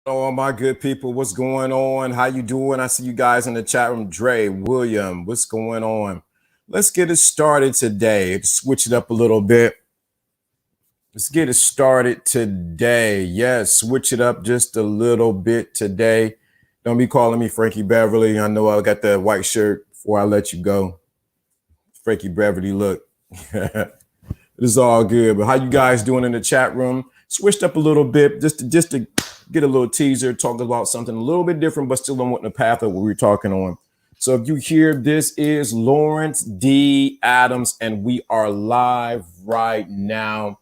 All my good people, what's going on? How you doing? I see you guys in the chat room. Dre, William, what's going on? Let's get it started today. Switch it up a little bit. Let's get it started today. Yes, switch it up just a little bit today. Don't be calling me Frankie Beverly. I know I got that white shirt before I let you go. Frankie Beverly, look. It is all good. But how you guys doing in the chat room? Switched up a little bit just to get a little teaser, talk about something a little bit different, but still on the path of what we're talking on. So if you hear, this is Lawrence D. Adams, and we are live right now.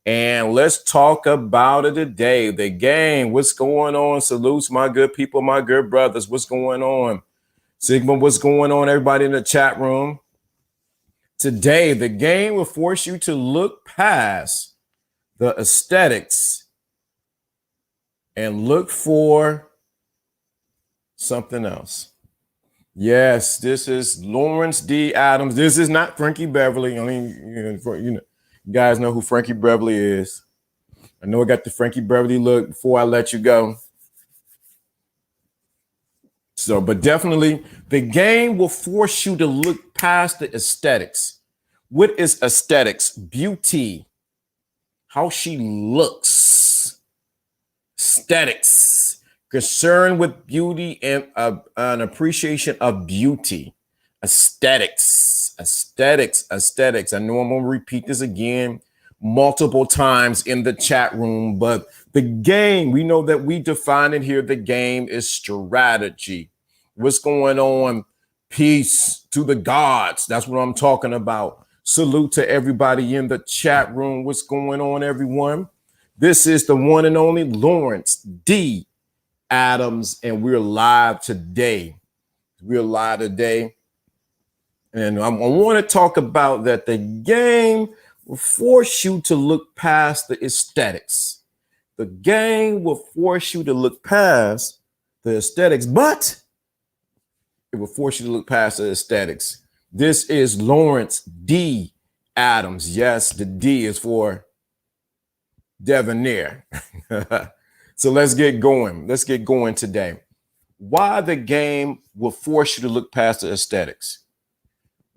And let's talk about it today. The game, what's going on? Salutes, my good people, my good brothers. What's going on? Sigma, what's going on? Everybody in the chat room. Today, the game will force you to look past the aesthetics and look for something else. Yes, this is Lawrence D. Adams. This is not Frankie Beverly. I mean, you guys know who Frankie Beverly is. I know I got the Frankie Beverly look before I let you go. So, but definitely the game will force you to look past the aesthetics. What is aesthetics? Beauty, how she looks, aesthetics, concern with beauty and an appreciation of beauty. Aesthetics. I know I'm going to repeat this again multiple times in the chat room, but the game, we know that we define it here. The game is strategy. What's going on? Peace to the gods. That's what I'm talking about. Salute to everybody in the chat room. What's going on, everyone? This is the one and only Lawrence D. Adams, and we're live today. And I want to talk about that the game will force you to look past the aesthetics. The game will force you to look past the aesthetics, but it will force you to look past the aesthetics. This is Lawrence D. Adams. Yes, the D is for debonair. So let's get going. Let's get going today. Why the game will force you to look past the aesthetics.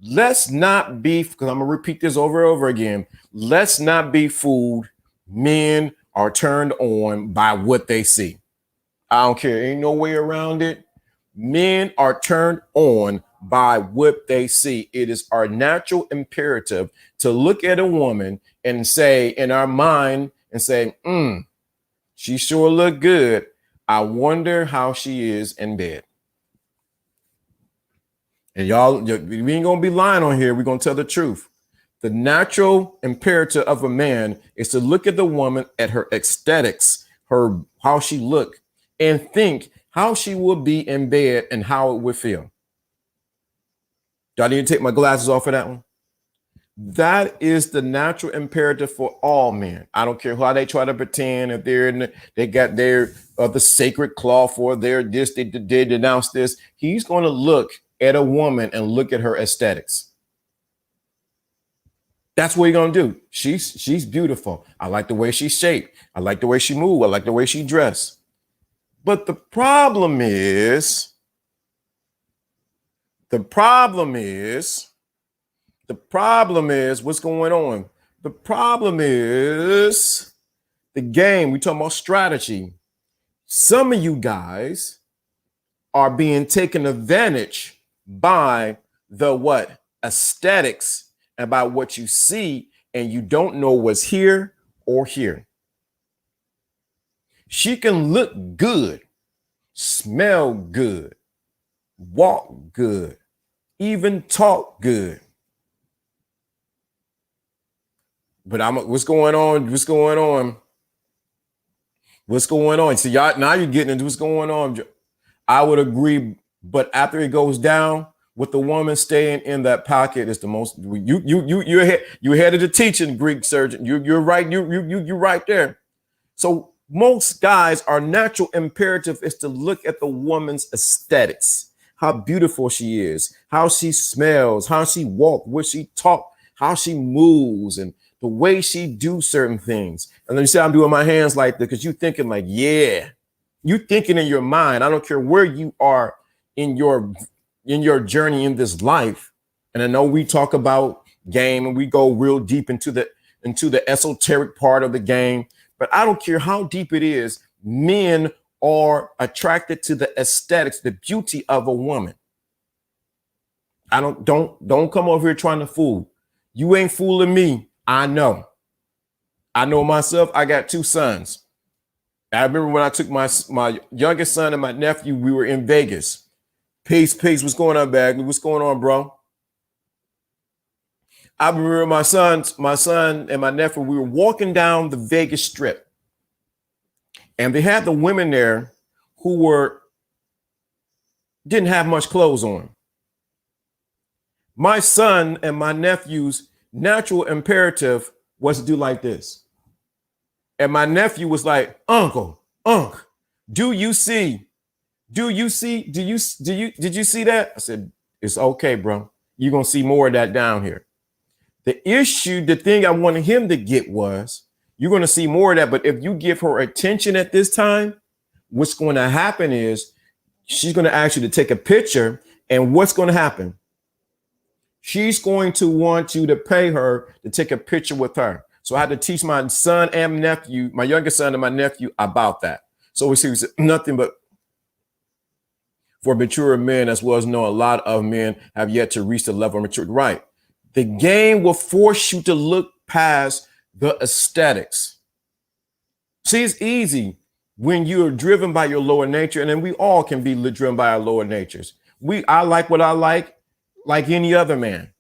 Let's not be, because I'm going to repeat this over and over again. Let's not be fooled. Men are turned on by what they see. I don't care. Ain't no way around it. Men are turned on by what they see. It is our natural imperative to look at a woman and say, in our mind, and say, she sure look good. I wonder how she is in bed. And y'all, we ain't gonna be lying on here. We're gonna tell the truth. The natural imperative of a man is to look at the woman, at her aesthetics, her how she look, and think how she would be in bed and how it would feel. Do I need to take my glasses off for that one? That is the natural imperative for all men. I don't care how they try to pretend if they got their the sacred cloth or their this, they denounce this. He's going to look at a woman and look at her aesthetics. That's what he's going to do. She's beautiful. I like the way she's shaped. I like the way she moves. I like the way she dressed. But the problem is what's going on. The problem is the game. We talking about strategy. Some of you guys are being taken advantage by the what? Aesthetics, about what you see, and you don't know what's here or here. She can look good, smell good, walk good, even talk good. But what's going on? See, y'all, now you're getting into what's going on. I would agree, but after it goes down, with the woman staying in that pocket is the most. You're ahead of the teaching, Greek surgeon. You're right. You're right there. So most guys, our natural imperative is to look at the woman's aesthetics, how beautiful she is, how she smells, how she walks, what she talk, how she moves, and the way she do certain things. And then you say I'm doing my hands like that because you're thinking like, yeah, You thinking in your mind. I don't care where you are in your journey in this life. And I know we talk about game and we go real deep into the esoteric part of the game, but I don't care how deep it is. Men are attracted to the aesthetics, the beauty of a woman. I don't come over here trying to fool. You ain't fooling me. I know myself. I got 2 sons. I remember when I took my youngest son and my nephew, we were in Vegas. Peace. What's going on, Bagley? What's going on, bro? I remember my son and my nephew, we were walking down the Vegas Strip. And they had the women there who didn't have much clothes on. My son and my nephew's natural imperative was to do like this. And my nephew was like, Unc, did you see that? I said, it's okay, bro. You're going to see more of that down here. The thing I wanted him to get was, you're going to see more of that. But if you give her attention at this time, what's going to happen is she's going to ask you to take a picture. And what's going to happen? She's going to want you to pay her to take a picture with her. So I had to teach my son and nephew, my youngest son and my nephew, about that. So we see nothing but for mature men, as well as a lot of men have yet to reach the level of maturity. Right. The game will force you to look past the aesthetics. See, it's easy when you're driven by your lower nature, and then we all can be driven by our lower natures. I like what I like any other man.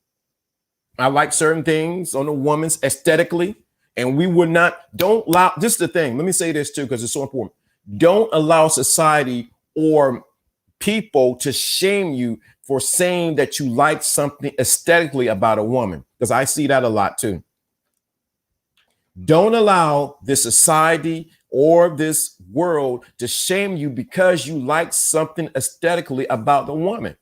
I like certain things on a woman's aesthetically, and don't allow, this is the thing. Let me say this too, because it's so important. Don't allow society or people to shame you for saying that you like something aesthetically about a woman, because I see that a lot too. Don't allow this society or this world to shame you because you like something aesthetically about the woman.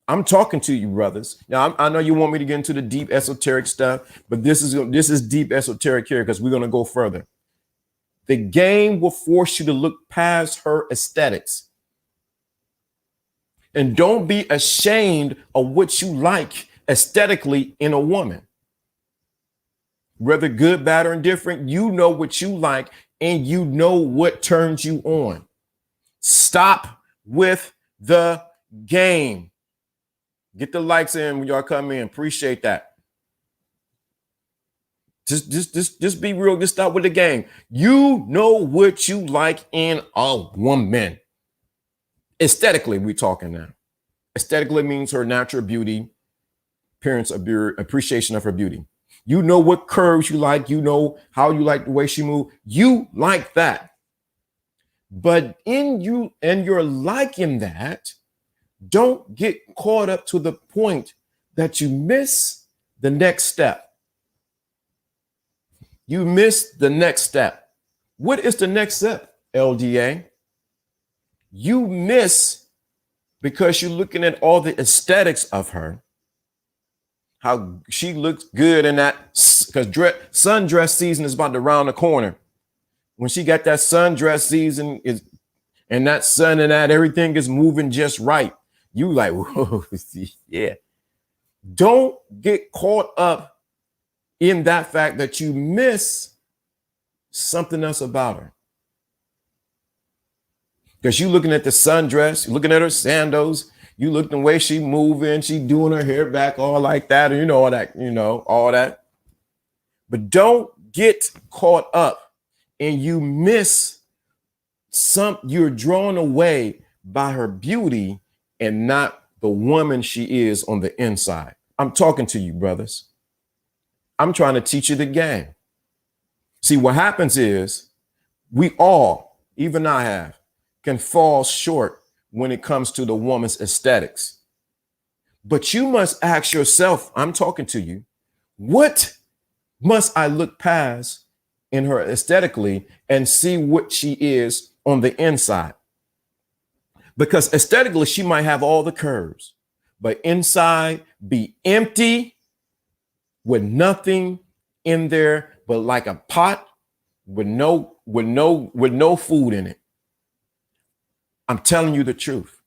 I'm talking to you, brothers. Now, I know you want me to get into the deep esoteric stuff, but this is deep esoteric here because we're going to go further. The game will force you to look past her aesthetics. And don't be ashamed of what you like aesthetically in a woman. Whether good, bad, or indifferent, you know what you like and you know what turns you on. Stop with the game. Get the likes in when y'all come in. Appreciate that. Just be real. Just start with the game. You know what you like in a woman. Aesthetically, we're talking now. Aesthetically means her natural beauty, appearance of beauty, appreciation of her beauty. You know what curves you like. You know how you like the way she moves. You like that. But in you and you're liking that, don't get caught up to the point that you miss the next step. You miss the next step. What is the next step, LDA? You miss because you're looking at all the aesthetics of her, how she looks good in that, because sundress season is about to round the corner. When she got that sundress season and that sun and that everything is moving just right. You like, whoa, yeah. Don't get caught up in that fact that you miss something else about her. Because you looking at the sundress, you're looking at her sandals, you look the way she moving, she doing her hair back all like that, or all that. But don't get caught up and you miss you're drawn away by her beauty and not the woman she is on the inside. I'm talking to you, brothers. I'm trying to teach you the game. See, what happens is we all, even I can fall short when it comes to the woman's aesthetics. But you must ask yourself, I'm talking to you, what must I look past in her aesthetically and see what she is on the inside? Because aesthetically, she might have all the curves, but inside be empty with nothing in there but like a pot with no food in it. I'm telling you the truth.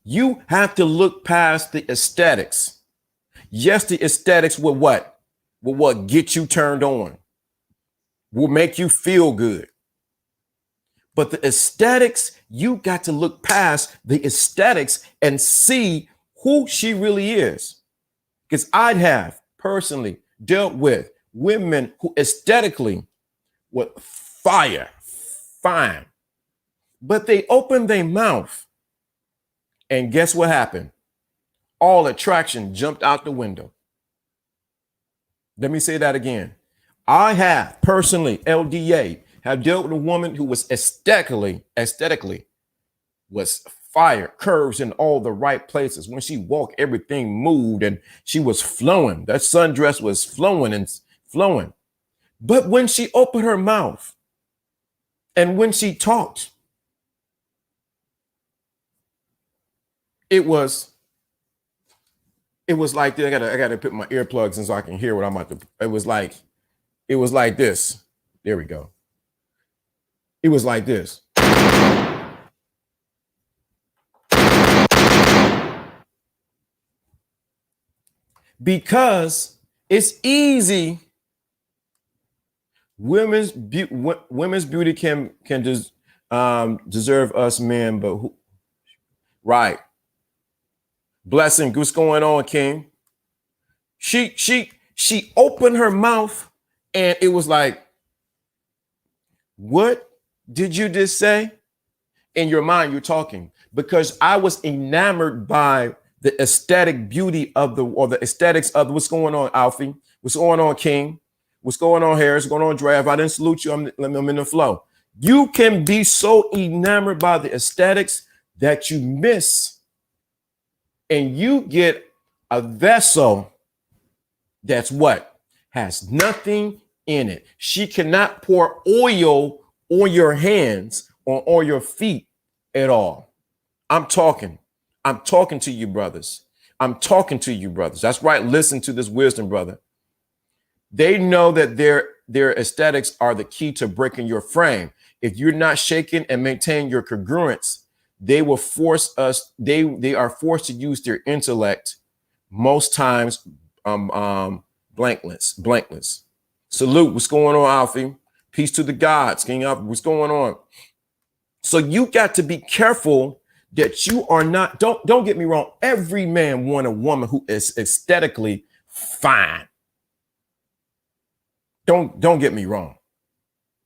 You have to look past the aesthetics. Yes, the aesthetics will what? Will what get you turned on, will make you feel good. But the aesthetics, you got to look past the aesthetics and see who she really is. Because I'd have personally dealt with women who aesthetically were fine, but they opened their mouth. And guess what happened? All attraction jumped out the window. Let me say that again. I have personally, LDA, have dealt with a woman who was aesthetically was fire, curves in all the right places. When she walked, everything moved and she was flowing. That sundress was flowing and flowing. But when she opened her mouth and when she talked, it was like I gotta put my earplugs in so I can hear what I'm about to. It was like this. There we go. It was like this. Because it's easy. Women's beauty can deserve us men, but who? Right. Blessing, what's going on, King? She opened her mouth and it was like, what did you just say? In your mind, you're talking because I was enamored by the aesthetic beauty of the aesthetics of what's going on, Alfie. What's going on, King? What's going on, Harris? What's going on, Dre? If I didn't salute you, I'm in the flow. You can be so enamored by the aesthetics that you miss and you get a vessel that's what? Has nothing in it. She cannot pour oil on your hands or on your feet at all. I'm talking to you, brothers. I'm talking to you, brothers. That's right. Listen to this wisdom, brother. They know that their aesthetics are the key to breaking your frame. If you're not shaking and maintain your congruence, they will force us. They are forced to use their intellect most times. Blankless. Salute. What's going on, Alfie? Peace to the gods, King Alfie. What's going on? So you got to be careful that you are not. Don't get me wrong. Every man wants a woman who is aesthetically fine. Don't get me wrong.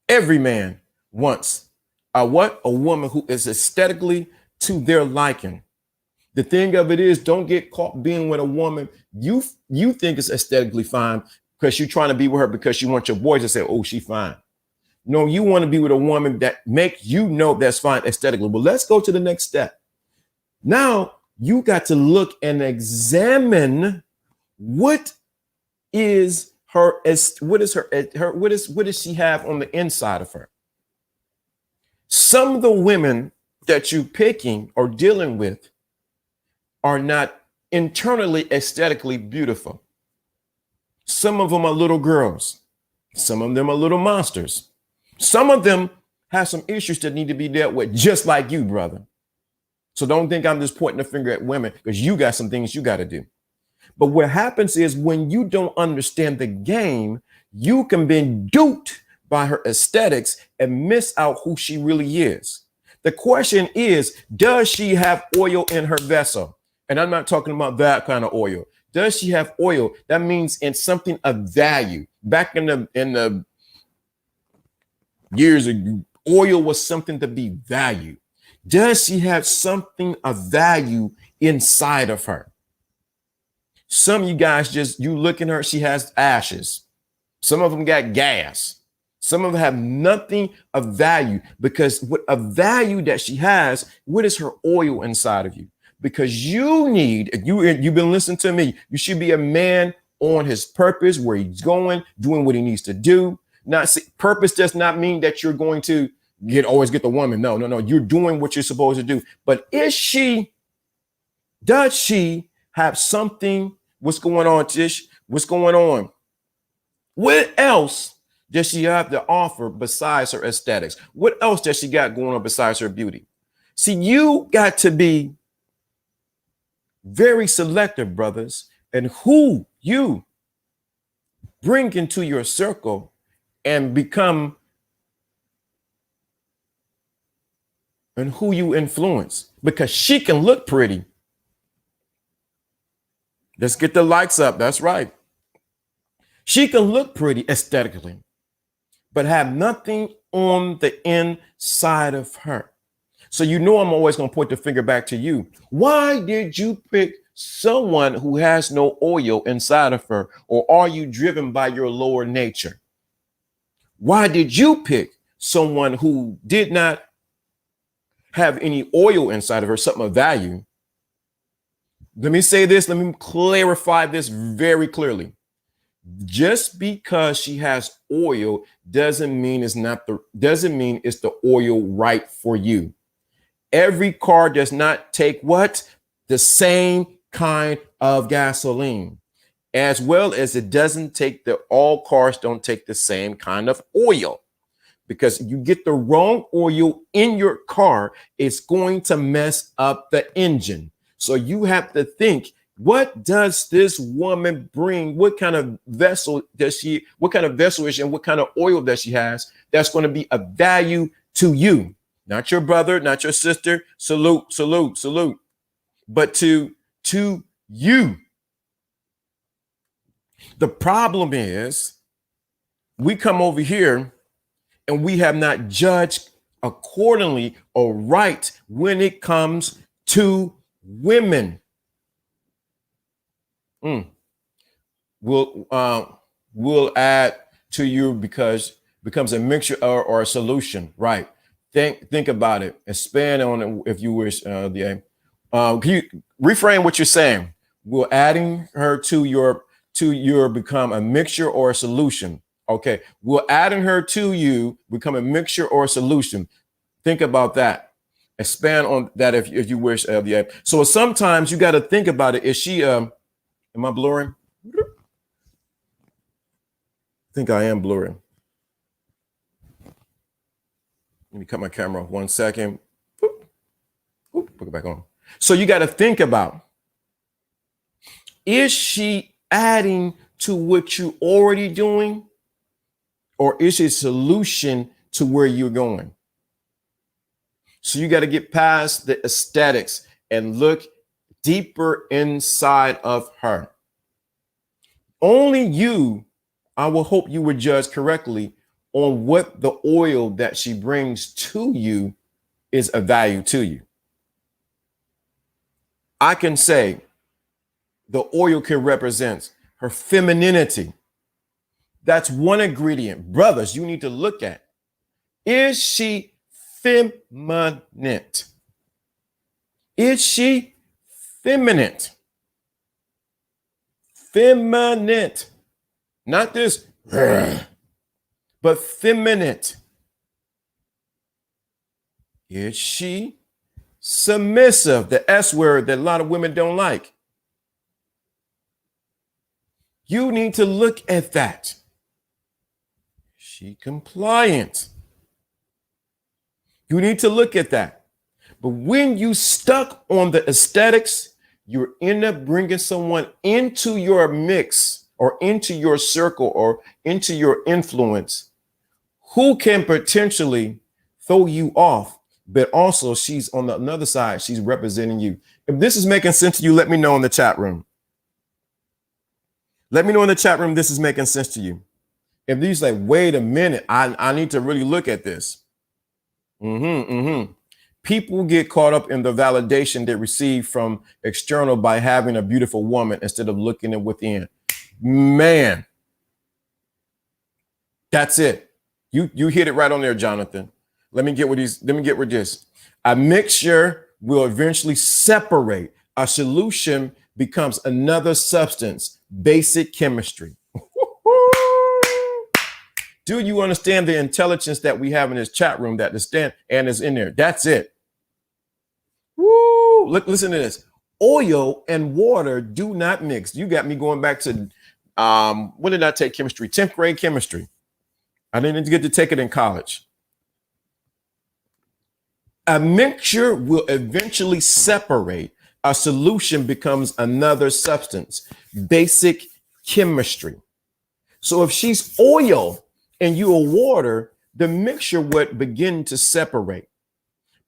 Every man wants a woman who is aesthetically to their liking. The thing of it is, don't get caught being with a woman you think is aesthetically fine because you're trying to be with her because you want your boys to say, oh, she fine. No, you want to be with a woman that makes you know that's fine aesthetically. But let's go to the next step. Now you got to look and examine what does she have on the inside of her? Some of the women that you're picking or dealing with are not internally aesthetically beautiful. Some of them are little girls. Some of them are little monsters. Some of them have some issues that need to be dealt with, just like you, brother. So don't think I'm just pointing the finger at women because you got some things you got to do. But what happens is when you don't understand the game, you can be duped by her aesthetics and miss out who she really is. The question is, does she have oil in her vessel? And I'm not talking about that kind of oil. Does she have oil? That means in something of value. Back in the years ago, oil was something to be valued. Does she have something of value inside of her? Some of you guys you look at her, she has ashes. Some of them got gas. Some of them have nothing of value because what a value that she has, what is her oil inside of you? Because you've been listening to me. You should be a man on his purpose, where he's going, doing what he needs to do. Purpose does not mean that you're going to always get the woman. No. You're doing what you're supposed to do. But does she have something? What's going on, Tish? What's going on? What else does she have to offer besides her aesthetics? What else does she got going on besides her beauty? See, you got to be very selective, brothers, and who you bring into your circle and become and who you influence, because she can look pretty. Let's get the likes up. That's right. She can look pretty aesthetically, but have nothing on the inside of her. So you know I'm always going to point the finger back to you. Why did you pick someone who has no oil inside of her? Or are you driven by your lower nature? Why did you pick someone who did not have any oil inside of her, something of value? Let me say this. Let me clarify this very clearly. Just because she has oil doesn't mean it's the oil right for you. Every car does not take what? The same kind of gasoline, as well as it doesn't take all cars don't take the same kind of oil, because you get the wrong oil in your car, it's going to mess up the engine. So you have to think, what does this woman bring? What kind of vessel is she, and what kind of oil does she has that's going to be of value to you? Not your brother, not your sister. Salute, salute, salute. But to you. The problem is we come over here and we have not judged accordingly or right when it comes to women. We'll add to you because it becomes a mixture or a solution, right? Think about it. Expand on it if you wish. Can you reframe what you're saying? Will adding her to your become a mixture or a solution? Okay. Will adding her to you become a mixture or a solution? Think about that. Expand on that if you wish. So sometimes you got to think about it. Is she? Am I blurring? I think I am blurring. Let me cut my camera off 1 second. Put it back on. So you got to think about, is she adding to what you're already doing, or is she a solution to where you're going? So you got to get past the aesthetics and look deeper inside of her. Only you, I will hope you would judge correctly on what the oil that she brings to you is of value to you. I can say the oil can represent her femininity. That's one ingredient. Brothers, you need to look at. Is she feminine? Is she feminine? Feminine. Not this, but feminine. Is she submissive? The S word that a lot of women don't like. You need to look at that. Is she compliant? You need to look at that. But when you stuck on the aesthetics, you end up bringing someone into your mix or into your circle or into your influence who can potentially throw you off, but also she's on the another side. She's representing you. If this is making sense to you, let me know in the chat room. Let me know in the chat room this is making sense to you. If these like, wait a minute, I need to really look at this. People get caught up in the validation they receive from external by having a beautiful woman instead of looking at within. Man, that's it. You hit it right on there, Jonathan. Let me get with this. A mixture will eventually separate. A solution becomes another substance. Basic chemistry. Do you understand the intelligence that we have in this chat room that is in there? That's it. Woo! Look, listen to this. Oil and water do not mix. You got me going back to when did I take chemistry? 10th grade chemistry. I didn't get to take it in college. A mixture will eventually separate. A solution becomes another substance. Basic chemistry. So if she's oil and you are water, the mixture would begin to separate.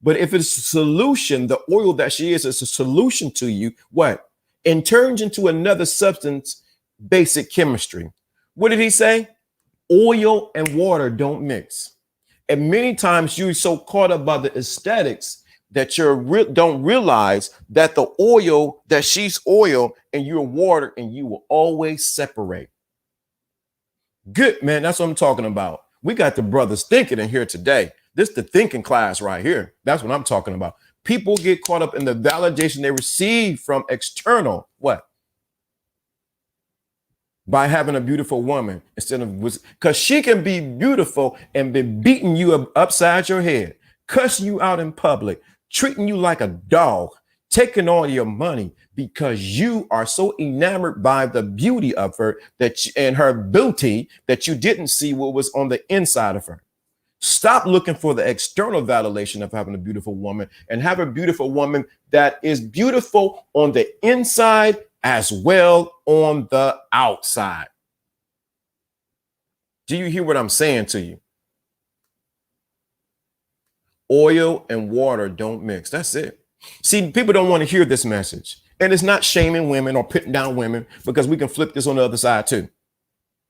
But if it's a solution, the oil that she is a solution to you, what? And turns into another substance, basic chemistry. What did he say? Oil and water don't mix. And many times you're so caught up by the aesthetics that you don't realize that the oil, that she's oil and you're water, and you will always separate. Good, man. That's what I'm talking about. We got the brothers thinking in here today. This is the thinking class right here. That's what I'm talking about. People get caught up in the validation they receive from external. What? By having a beautiful woman instead of, because she can be beautiful and be beating you upside your head, cussing you out in public, treating you like a dog, taking all your money because you are so enamored by the beauty of her and her beauty that you didn't see what was on the inside of her. Stop looking for the external validation of having a beautiful woman and have a beautiful woman that is beautiful on the inside as well on the outside. Do you hear what I'm saying to you? Oil and water don't mix. That's it. See, people don't want to hear this message. And it's not shaming women or putting down women, because we can flip this on the other side too.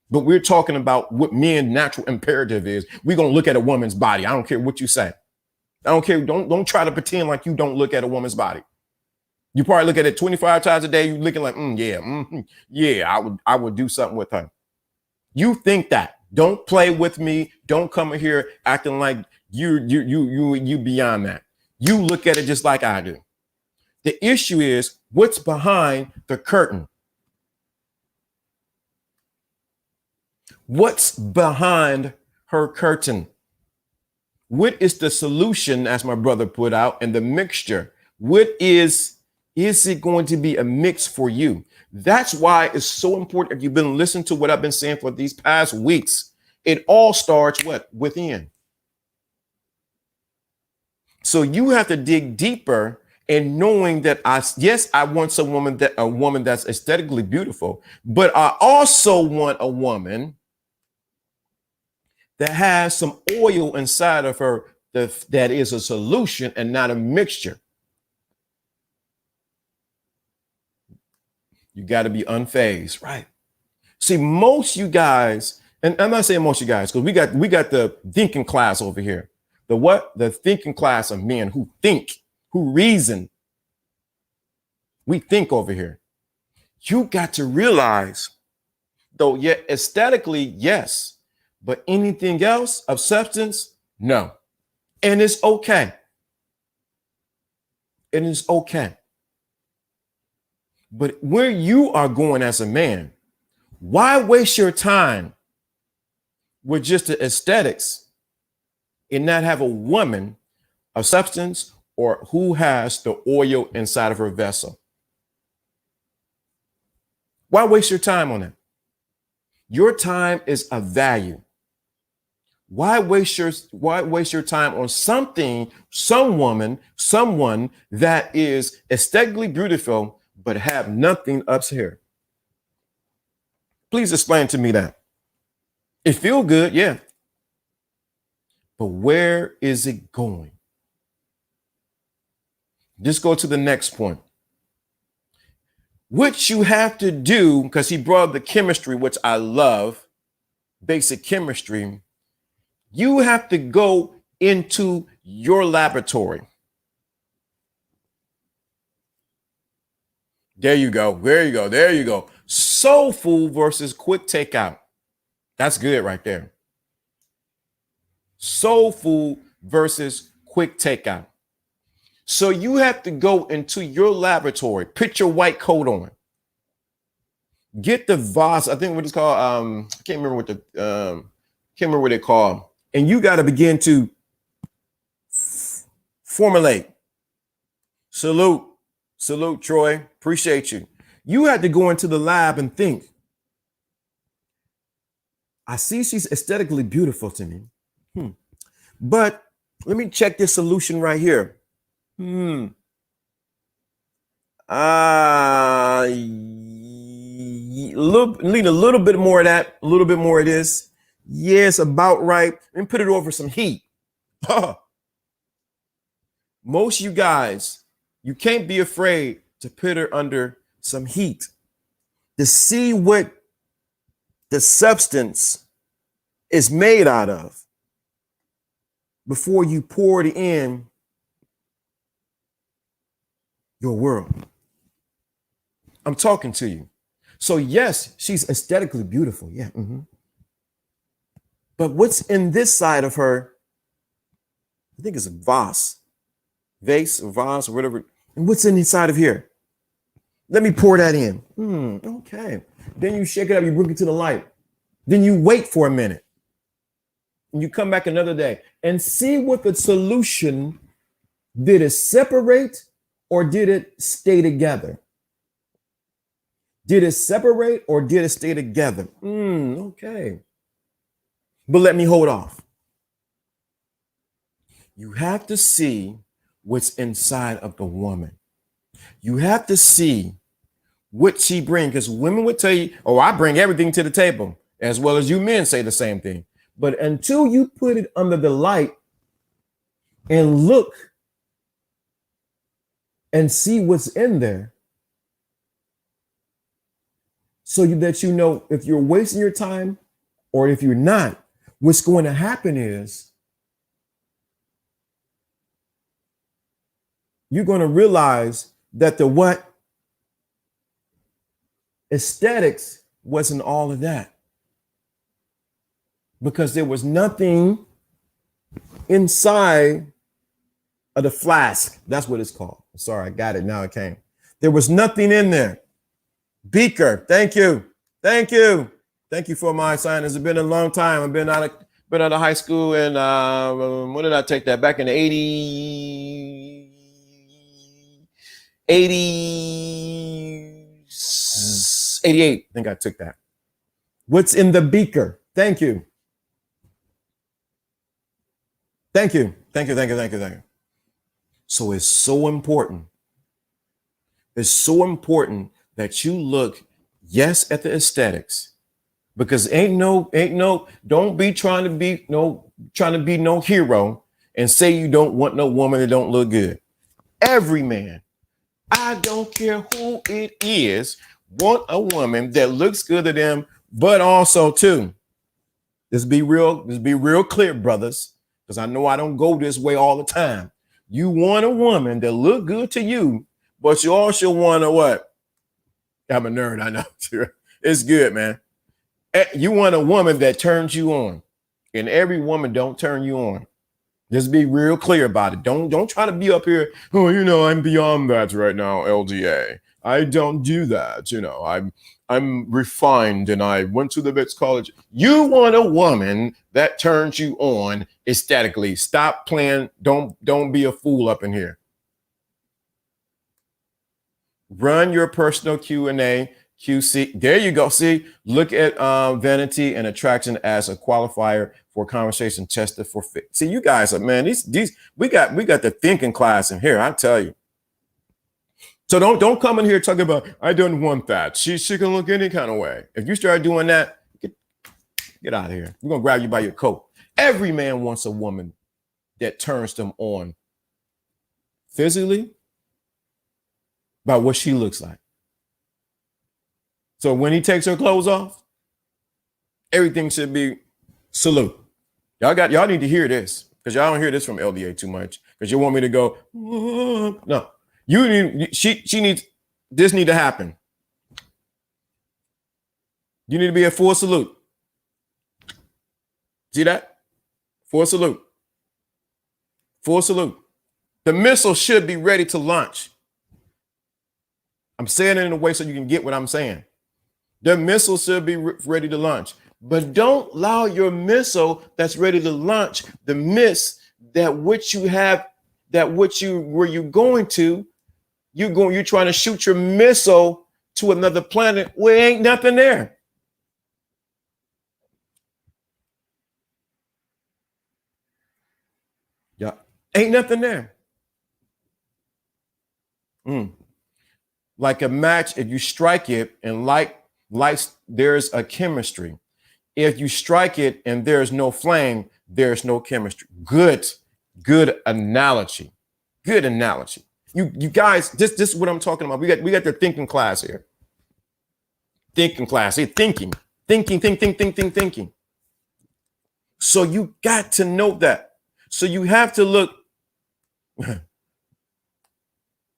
But we're talking about what men's natural imperative is. We're going to look at a woman's body. I don't care what you say. I don't care. Don't try to pretend like you don't look at a woman's body. You probably look at it 25 times a day. You're looking like, I would do something with her. You think that. Don't play with me. Don't come in here acting like you beyond that. You look at it just like I do. The issue is what's behind the curtain. What's behind her curtain? What is the solution, as my brother put out, and the mixture? What is it going to be a mix for you? That's why it's so important. If you've been listening to what I've been saying for these past weeks, it all starts what? Within. So you have to dig deeper in knowing that I want a woman that's aesthetically beautiful, but I also want a woman that has some oil inside of her that is a solution and not a mixture. You got to be unfazed, right? See, most you guys, and I'm not saying most you guys, because we got the thinking class over here. The what? The thinking class of men who think, who reason. We think over here. You got to realize, though, yeah, aesthetically, yes. But anything else of substance, no. And it's okay. It is okay. But where you are going as a man, why waste your time with just the aesthetics and not have a woman of substance or who has the oil inside of her vessel? Why waste your time on it? Your time is of value. Why waste your time on someone that is aesthetically beautiful but have nothing up here? Please explain to me that. It feel good, yeah. But where is it going? Just go to the next point. What you have to do, because he brought up the chemistry, which I love, basic chemistry. You have to go into your laboratory. There you go. There you go. There you go. Soul food versus quick takeout. That's good right there. Soul food versus quick takeout. So you have to go into your laboratory, put your white coat on, get the vase. I think what it's called. I can't remember what they call. And you got to begin to formulate. Salute, Troy. Appreciate you. You had to go into the lab and think. I see she's aesthetically beautiful to me, but Let me check this solution right here. Need a little bit more of that, a little bit more of this. Yes, about right. And put it over some heat. Most of you guys, you can't be afraid to put her under some heat to see what the substance is made out of before you pour it in your world. I'm talking to you. So yes, she's aesthetically beautiful. Yeah. But what's in this side of her? I think it's a vase or vase or whatever. And what's inside of here? Let me pour that in. Okay. Then you shake it up, you bring it to the light. Then you wait for a minute. And you come back another day and see what the solution, did it separate or did it stay together? Did it separate or did it stay together? Okay. But let me hold off. You have to see what's inside of the woman. You have to see what she brings, because women would tell you, oh, I bring everything to the table, as well as you men say the same thing. But until you put it under the light and look and see what's in there, so that you know if you're wasting your time or if you're not, what's going to happen is you're going to realize that the what? Aesthetics wasn't all of that. Because there was nothing inside of the flask. That's what it's called. Sorry, I got it. Now it came. There was nothing in there. Beaker. Thank you. Thank you. Thank you for my sign. It's been a long time. I've been out of high school, and when did I take that? Back in the 88. I think I took that. What's in the beaker? Thank you. Thank you. Thank you. Thank you. Thank you. Thank you. So it's so important. It's so important that you look, yes, at the aesthetics, because don't be trying to be no hero and say you don't want no woman that don't look good. Every man, I don't care who it is, want a woman that looks good to them, but also too, let's be real clear, brothers, because I know I don't go this way all the time. You want a woman that look good to you, but you also want to what? I'm a nerd, I know. It's good, man. You want a woman that turns you on, and every woman don't turn you on. Just be real clear about it. Don't try to be up here. Oh, I'm beyond that right now, LDA. I don't do that. I'm refined, and I went to the best college. You want a woman that turns you on aesthetically. Stop playing. Don't be a fool up in here. Run your personal Q&A, QC. There you go. See, look at vanity and attraction as a qualifier for conversation tested for fit. See, you guys are, man, these we got the thinking class in here, I tell you. So don't come in here talking about, I don't want that. She can look any kind of way. If you start doing that, get out of here. We're gonna grab you by your coat. Every man wants a woman that turns them on physically by what she looks like. So when he takes her clothes off, everything should be salute. Y'all need to hear this, because y'all don't hear this from LDA too much, because you want me to go, no. She needs, this need to happen. You need to be a full salute. See that? Full salute. Full salute. The missile should be ready to launch. I'm saying it in a way so you can get what I'm saying. The missile should be ready to launch. But don't allow your missile that's ready to launch the miss that which you have, where you're going to, you're trying to shoot your missile to another planet where ain't nothing there. Ain't nothing there. Like a match, if you strike it and lights, there's a chemistry. If you strike it and there's no flame, there's no chemistry. Good analogy. Good analogy. You guys, this is what I'm talking about. We got the thinking class here. Thinking class. Here, thinking. So you got to know that. So you have to look.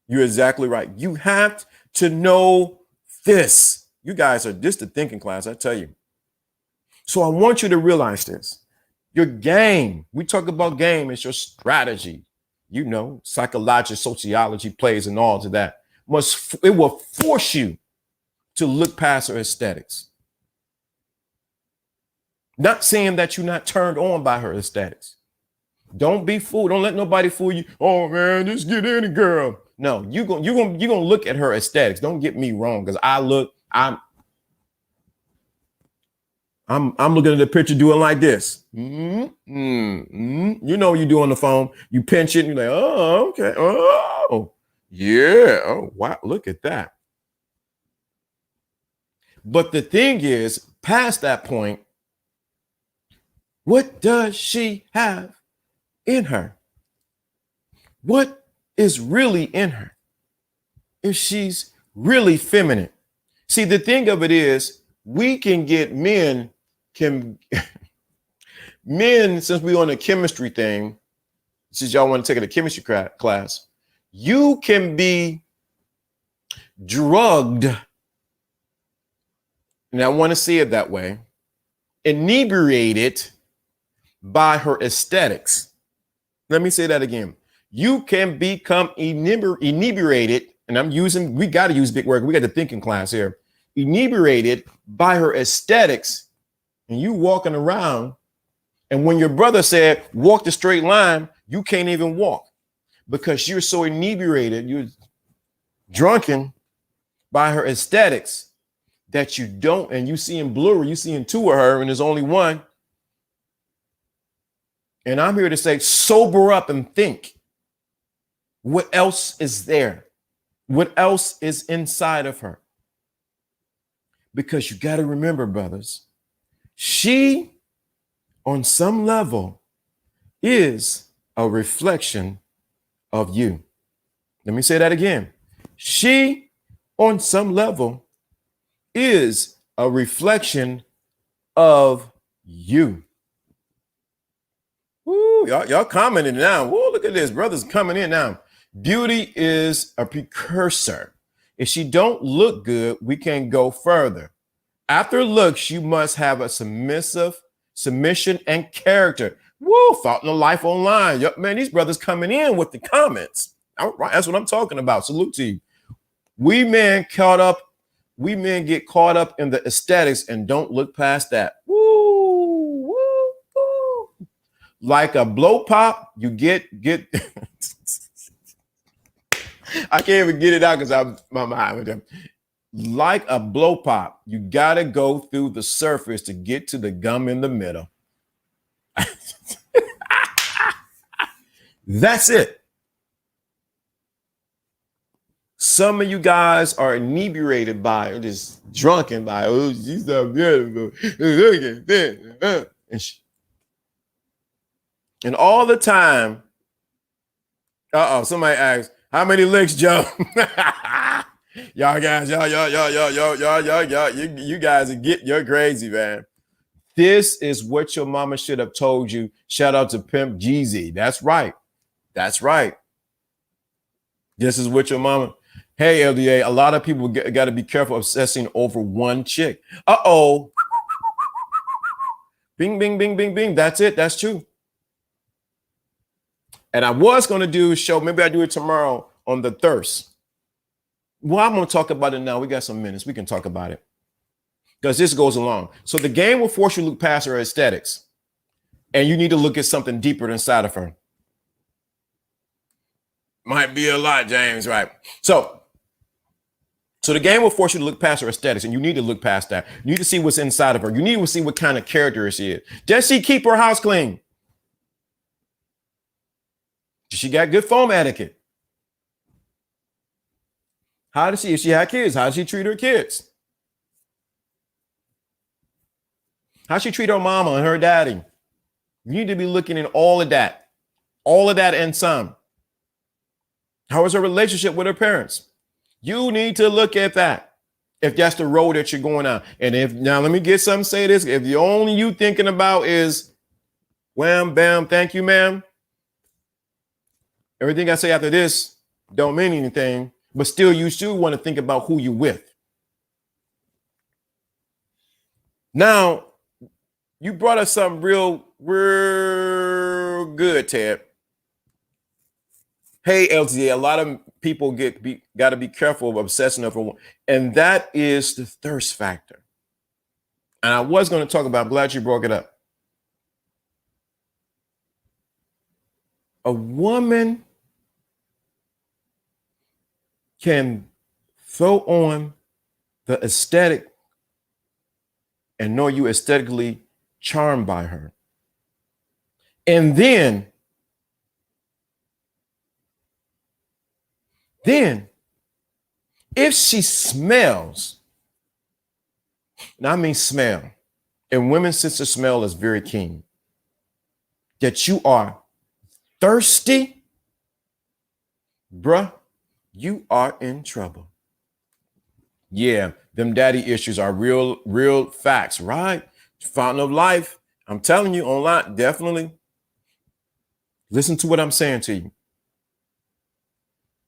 You're exactly right. You have to know this. You guys are just the thinking class, I tell you. So I want you to realize this. Your game, we talk about game, it's your strategy. You know, psychology, sociology plays and all of that. It will force you to look past her aesthetics. Not saying that you're not turned on by her aesthetics. Don't be fooled. Don't let nobody fool you. Oh man, just get any girl. No, you're gonna look at her aesthetics. Don't get me wrong, because I'm looking at the picture doing like this. You know what you do on the phone. You pinch it and you're like, oh, okay. Oh, yeah. Oh, wow. Look at that. But the thing is, past that point, what does she have in her? What is really in her? If she's really feminine. See, the thing of it is, we can get men, since we're on a chemistry thing, since y'all want to take a chemistry class, you can be drugged, and I want to see it that way, inebriated by her aesthetics. Let me say that again. You can become inebriated, and we got to use big word. We got the thinking class here. Inebriated by her aesthetics, and you walking around, and when your brother said, walk the straight line, you can't even walk because you're so inebriated, you're drunken by her aesthetics that you don't, and you seeing blurry, you seeing two of her, and there's only one. And I'm here to say, sober up and think. What else is there? What else is inside of her? Because you got to remember, brothers, she, on some level, is a reflection of you. Let me say that again. She, on some level, is a reflection of you. Woo, y'all commenting now. Woo, look at this. Brothers coming in now. Beauty is a precursor. If she don't look good, we can go further. After looks, you must have a submission and character. Woo, Fountain of Life Online. Man, these brothers coming in with the comments. All right, that's what I'm talking about. Salute to you. We men get caught up in the aesthetics and don't look past that. Woo, woo, woo. Like a blow pop, you get I can't even get it out because my mind with them. Like a blow pop, you gotta go through the surface to get to the gum in the middle. That's it. Some of you guys are inebriated by or just drunken by, oh, she's so beautiful. Look at this. And all the time, somebody asks, how many licks, Joe? Y'all guys, y'all, you guys you're crazy, man. This is what your mama should have told you. Shout out to Pimp Jeezy. That's right. That's right. This is what your mama. Hey, LDA, a lot of people got to be careful obsessing over one chick. Uh-oh. Bing, bing, bing, bing, bing. That's it. That's true. And I was going to do a show. Maybe I do it tomorrow on the thirst. Well, I'm going to talk about it now. We got some minutes. We can talk about it because this goes along. So the game will force you to look past her aesthetics, and you need to look at something deeper inside of her. Might be a lot, James, right? So the game will force you to look past her aesthetics, and you need to look past that. You need to see what's inside of her. You need to see what kind of character she is. Does she keep her house clean? She got good phone etiquette. How does she, if she had kids, how does she treat her kids? How does she treat her mama and her daddy? You need to be looking at all of that and some. How is her relationship with her parents? You need to look at that if that's the road that you're going on. And if now let me get something, say this. If the only you thinking about is wham, bam, thank you, ma'am. Everything I say after this don't mean anything, but still you still want to think about who you with. Now, you brought us something real good, Ted. Hey, LTA, a lot of people got to be careful of obsessing over one, and that is the thirst factor. And I was going to talk about, I'm glad you brought it up. A woman can throw on the aesthetic and know you aesthetically charmed by her. And then if she smells, and I mean smell, and women's sense of smell is very keen, that you are thirsty, bruh, you are in trouble. Yeah, them daddy issues are real facts, right? Fountain of life. I'm telling you online, definitely. Listen to what I'm saying to you.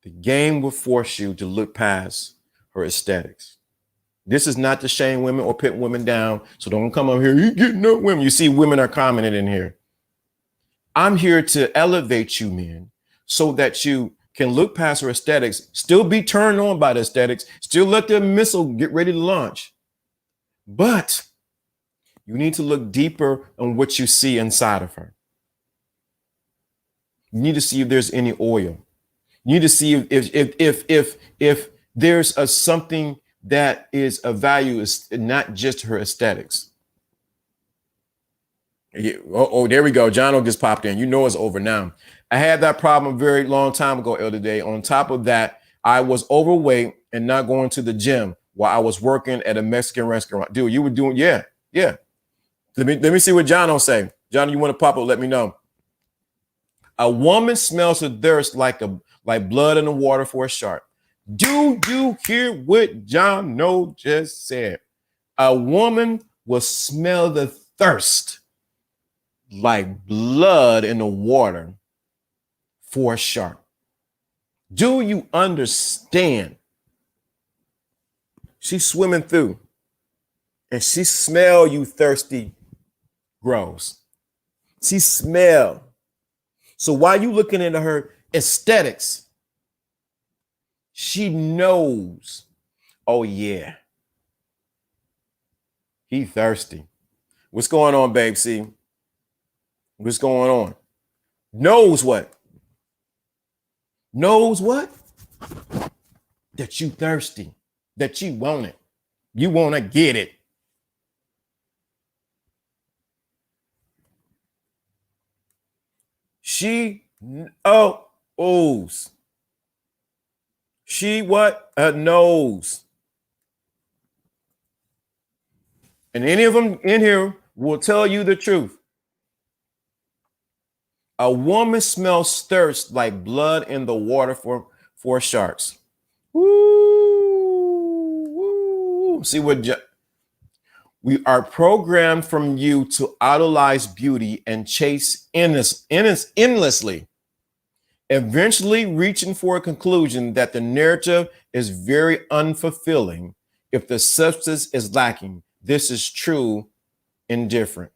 The game will force you to look past her aesthetics. This is not to shame women or put women down. So don't come up here, you getting no women. You see, women are commenting in here. I'm here to elevate you, men, so that you can look past her aesthetics, still be turned on by the aesthetics, still let the missile get ready to launch. But you need to look deeper on what you see inside of her. You need to see if there's any oil. You need to see if there's a something that is of value, is not just her aesthetics. Oh, there we go. Jono just popped in. You know it's over now. I had that problem a very long time ago, Elder Day. On top of that, I was overweight and not going to the gym while I was working at a Mexican restaurant. Dude, you were doing, yeah. Let me see what Jono say. Jono, you want to pop up? Let me know. A woman smells her thirst like blood in the water for a shark. Do you hear what Jono just said? A woman will smell the thirst like blood in the water for a shark. Do you understand? She's swimming through and she smell you thirsty grows. She smell. So while you looking into her aesthetics, she knows, oh yeah, he thirsty. What's going on, babe? See, what's going on? Knows what? Knows what? That you thirsty, that you want it. You want to get it. She knows. She what? Knows. And any of them in here will tell you the truth. A woman smells thirst like blood in the water for sharks. Woo. See what we are programmed from you to idolize beauty and chase endlessly, eventually reaching for a conclusion that the narrative is very unfulfilling if the substance is lacking. This is true indifferent.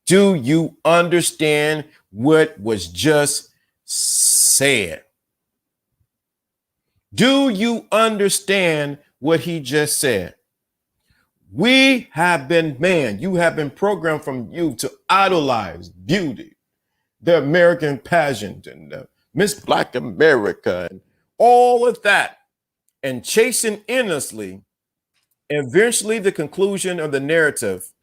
Do you understand what was just said? Do you understand what he just said? We have been, you have been programmed from you to idolize beauty, the American pageant and the Miss Black America and all of that, and chasing endlessly. Eventually, the conclusion of the narrative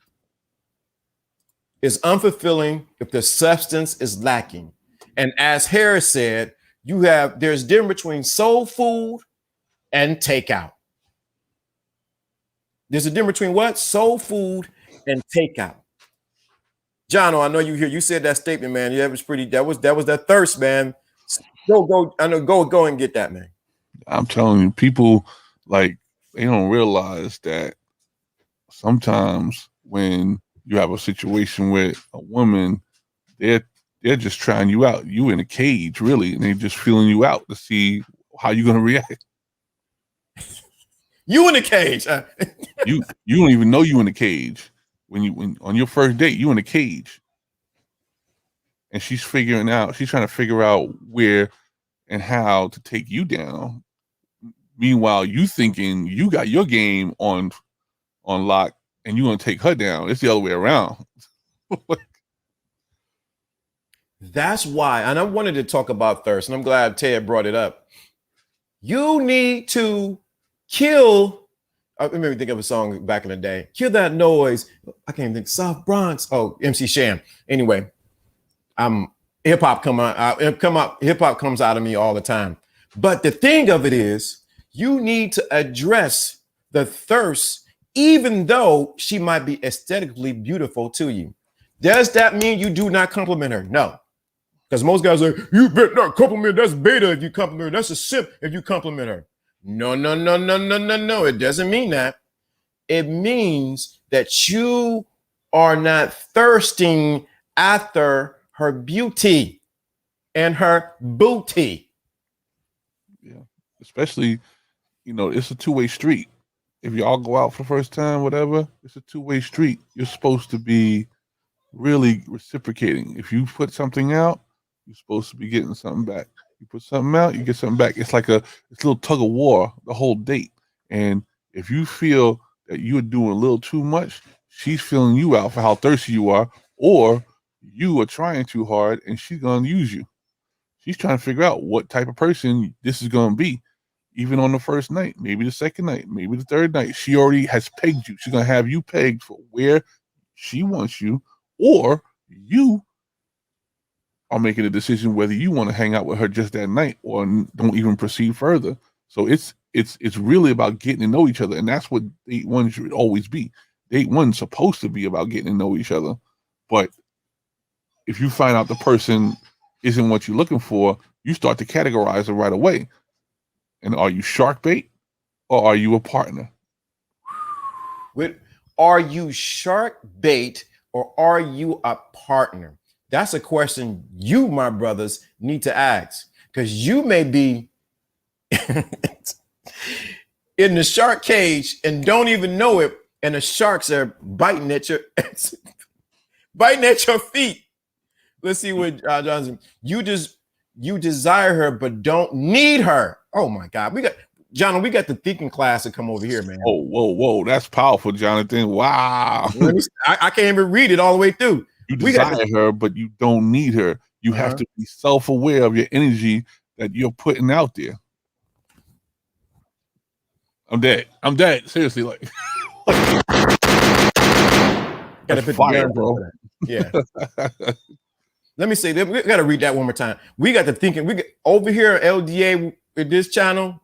is unfulfilling if the substance is lacking. And as Harris said, there's difference between soul food and takeout. There's a difference between what? Soul food and takeout. Jono, I know you here. You said that statement, man. Yeah, it was pretty. That was that thirst, man. Go. I know. Go and get that, man. I'm telling you, people like they don't realize that sometimes when you have a situation with a woman, they're just trying you out. You in a cage, really, and they're just feeling you out to see how you're gonna react. You in the cage. you don't even know you in the cage. When on your first date, you in a cage. And she's trying to figure out where and how to take you down. Meanwhile, you thinking you got your game on lock and you're gonna take her down. It's the other way around. That's why, and I wanted to talk about thirst, and I'm glad Ted brought it up. You need to kill. I remember think of a song back in the day. Kill that noise. I can't even think. Soft Bronx. Oh, MC Sham. Anyway, hip hop Hip hop comes out of me all the time. But the thing of it is, you need to address the thirst, even though she might be aesthetically beautiful to you. Does that mean you do not compliment her? No. Because most guys are, you better not compliment. That's beta if you compliment her. That's a simp if you compliment her. No. It doesn't mean that. It means that you are not thirsting after her beauty and her booty. Yeah, especially, it's a two-way street. If y'all go out for the first time, whatever, it's a two-way street. You're supposed to be really reciprocating. If you put something out, you're supposed to be getting something back. You put something out, you get something back. It's like it's a little tug of war the whole date. And if you feel that you're doing a little too much, she's feeling you out for how thirsty you are, or you are trying too hard and she's going to use you. She's trying to figure out what type of person this is going to be, even on the first night, maybe the second night, maybe the third night. She already has pegged you. She's going to have you pegged for where she wants you, or you are making a decision whether you want to hang out with her just that night or don't even proceed further. So it's really about getting to know each other, and that's what date one should always be. Date one's supposed to be about getting to know each other, but if you find out the person isn't what you're looking for, you start to categorize it right away. And are you shark bait or are you a partner? Are you shark bait or are you a partner? That's a question you, my brothers, need to ask, because you may be in the shark cage and don't even know it, and the sharks are biting at your feet. Let's see what Johnson. You desire her but don't need her. Oh my God, we got the thinking class to come over here, man. Oh, whoa, that's powerful, Jonathan. Wow. I can't even read it all the way through. You desire her, but you don't need her. You have to be self-aware of your energy that you're putting out there. I'm dead. Seriously, like. Gotta put fire, bro. Yeah. Let me say that we gotta read that one more time. We got the thinking. Over here at LDA with this channel,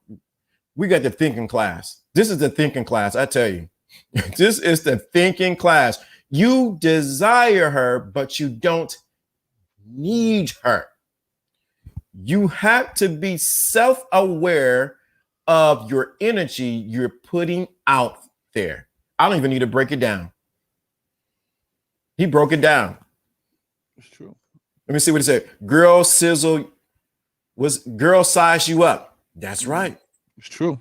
we got the thinking class. This is the thinking class. I tell you, this is the thinking class. You desire her, but you don't need her. You have to be self-aware of your energy you're putting out there. I don't even need to break it down. He broke it down. It's true. Let me see what it said. Girl size you up. That's right. It's true.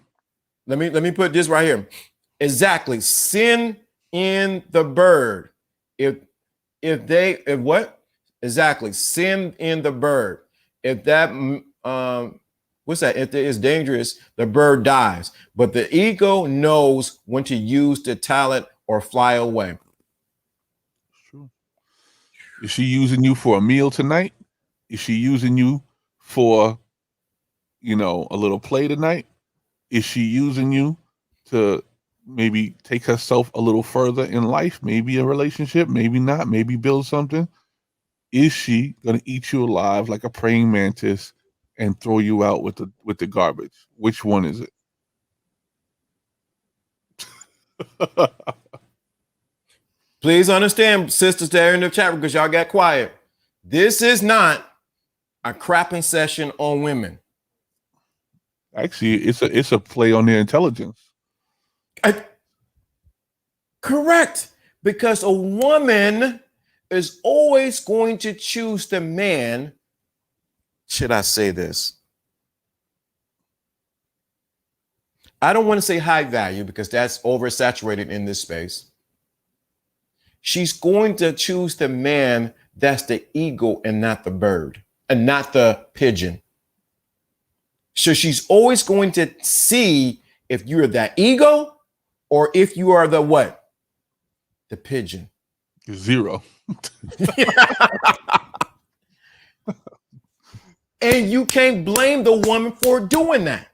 Let me put this right here. Exactly. Send in the bird. If what? Exactly. Send in the bird. If that what's that? If it is dangerous, the bird dies. But the ego knows when to use the talent or fly away. True. Is she using you for a meal tonight? Is she using you for, a little play tonight? Is she using you to maybe take herself a little further in life? Maybe a relationship, maybe not, maybe build something. is she gonna eat you alive like a praying mantis and throw you out with the garbage? Which one is it? Please understand, sisters there in the chat room, because y'all got quiet. This is not a crapping session on women. Actually, it's a play on their intelligence. Correct. Because a woman is always going to choose the man. Should I say this? I don't want to say high value because that's oversaturated in this space. She's going to choose the man that's the eagle and not the bird and not the pigeon. So she's always going to see if you're that eagle or if you are the what? The pigeon. Zero. And you can't blame the woman for doing that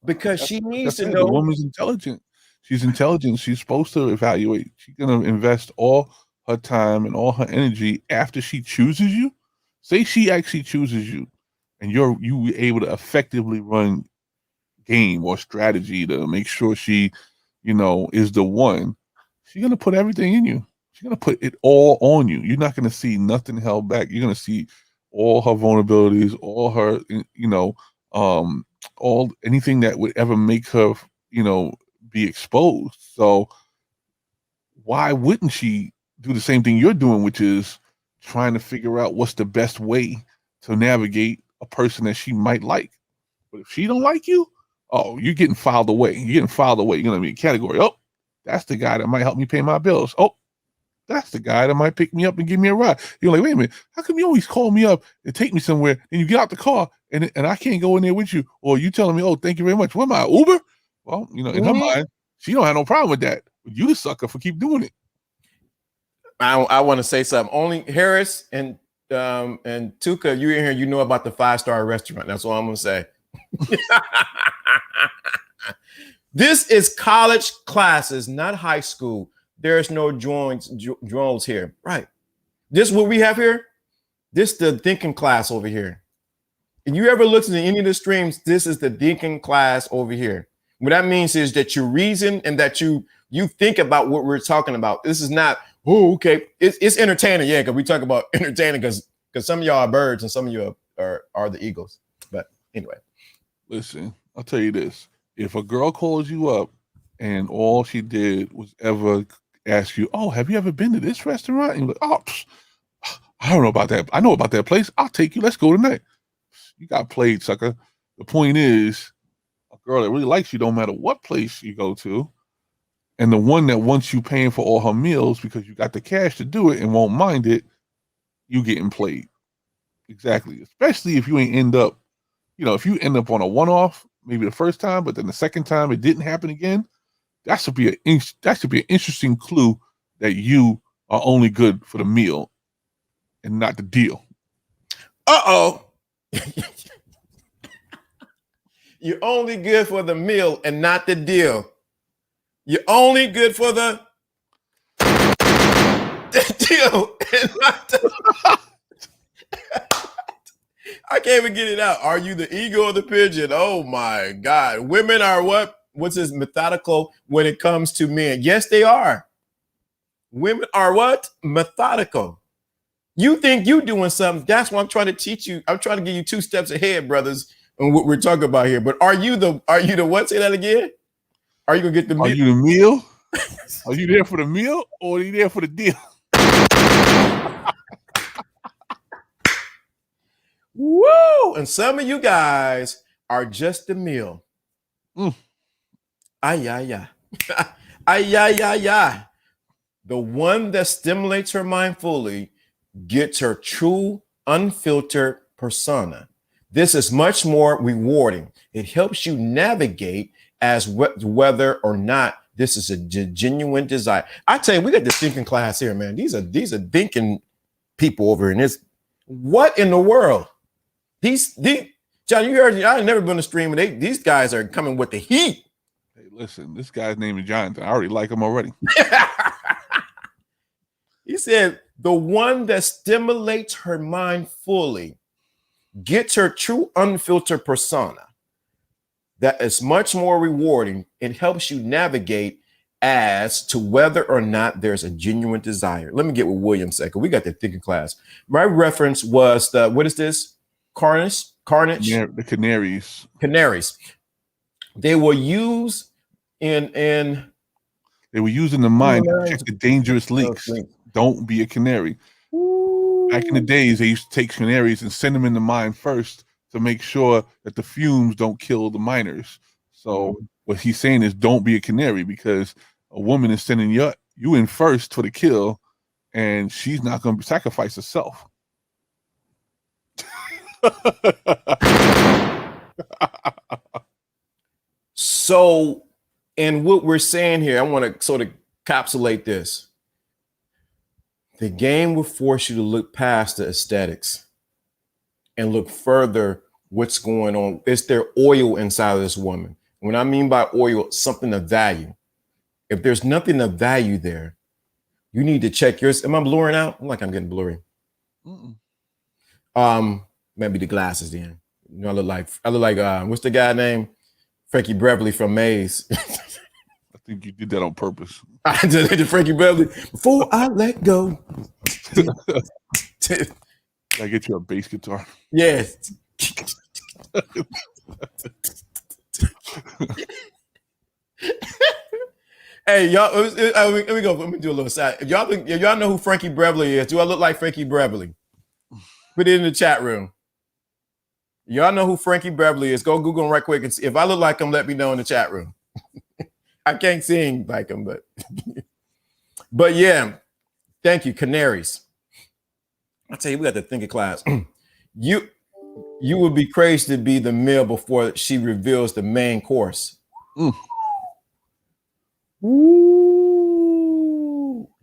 because she needs to know. The woman's intelligent. She's intelligent. She's supposed to evaluate. She's going to invest all her time and all her energy after she chooses you. Say she actually chooses you and you able to effectively run game or strategy to make sure she, is the one. She's going to put everything in you. She's going to put it all on you. You're not going to see nothing held back. You're going to see all her vulnerabilities, all her, all anything that would ever make her, be exposed. So why wouldn't she do the same thing you're doing, which is trying to figure out what's the best way to navigate a person that she might like? But if she don't like you, oh, you're getting filed away. You're going to be a category. Oh, that's the guy that might help me pay my bills. Oh, that's the guy that might pick me up and give me a ride. You're like, wait a minute, how come you always call me up and take me somewhere and you get out the car and I can't go in there with you? Or you telling me, oh, thank you very much. What am I, Uber? Well, in her mind, she don't have no problem with that. But you the sucker for keep doing it. I want to say something. Only Harris and Tuka, you in here, you know about the 5-star restaurant. That's all I'm going to say. This is college classes, not high school. There's no drones here. Right. This what we have here? This the thinking class over here. If you ever looked into any of the streams, this is the thinking class over here. What that means is that you reason and that you think about what we're talking about. This is not, oh, okay. It's entertaining, yeah, because we talk about entertaining because some of y'all are birds and some of you are the eagles. But anyway. Listen, I'll tell you this. If a girl calls you up and all she did was ever ask you, oh, have you ever been to this restaurant? And you're like, oh, I don't know about that. I know about that place. I'll take you. Let's go tonight. You got played, sucker. The point is, a girl that really likes you, don't matter what place you go to, and the one that wants you paying for all her meals because you got the cash to do it and won't mind it, you getting played. Exactly. Especially if you ain't end up, if you end up on a one-off, maybe the first time, but then the second time it didn't happen again, that should be an interesting clue that you are only good for the meal and not the deal. Uh-oh. You're only good for the meal and not the deal. You're only good for the deal and not the I can't even get it out. Are you the eagle or the pigeon? Oh my God. Women are what? What's this methodical when it comes to men? Yes, they are. Women are what? Methodical. You think you doing something. That's what I'm trying to teach you. I'm trying to give you 2 steps ahead, brothers, on what we're talking about here. But are you the what? Say that again. Are you gonna get the meal? Are you the meal? Are you there for the meal or are you there for the deal? Woo! And some of you guys are just the meal. Ay, ay, ay. Ay, ay, ay, ay. The one that stimulates her mind fully gets her true, unfiltered persona. This is much more rewarding. It helps you navigate as whether or not this is a genuine desire. I tell you, we got this thinking class here, man. These are thinking people over in this. What in the world? These John, you heard, I've never been to stream, and these guys are coming with the heat. Hey, listen, this guy's name is Jonathan. I already like him already. He said, the one that stimulates her mind fully, gets her true unfiltered persona. That is much more rewarding. It helps you navigate as to whether or not there's a genuine desire. Let me get with William a second. We got the thinking class. My reference was the, what is this? Carnage? The canaries. Canaries. They were used in They were using the mind to check the dangerous leaks. Don't be a canary. Ooh. Back in the days, they used to take canaries and send them in the mine first to make sure that the fumes don't kill the miners. So what he's saying is don't be a canary, because a woman is sending you in first for the kill, and she's not going to sacrifice herself. So, and what we're saying here, I want to sort of encapsulate this. The game will force you to look past the aesthetics and look further what's going on. Is there oil inside of this woman? When I mean by oil, something of value. If there's nothing of value there, you need to check yours. Am I blurring out? I'm getting blurry. Maybe the glasses then. You know, I look like what's the guy name? Frankie Beverly from Maze. I think you did that on purpose. I did Frankie Beverly before I let go. I get you a bass guitar. Yes. Hey, y'all, let me go. Let me do a little side. If y'all know who Frankie Beverly is, do I look like Frankie Beverly? Put it in the chat room. Y'all know who Frankie Beverly is. Go Google him right quick and see. If I look like him, let me know in the chat room. I can't sing like him, but yeah, thank you. Canaries. I tell you, we got to think of class. You would be crazy to be the meal before she reveals the main course. Ooh.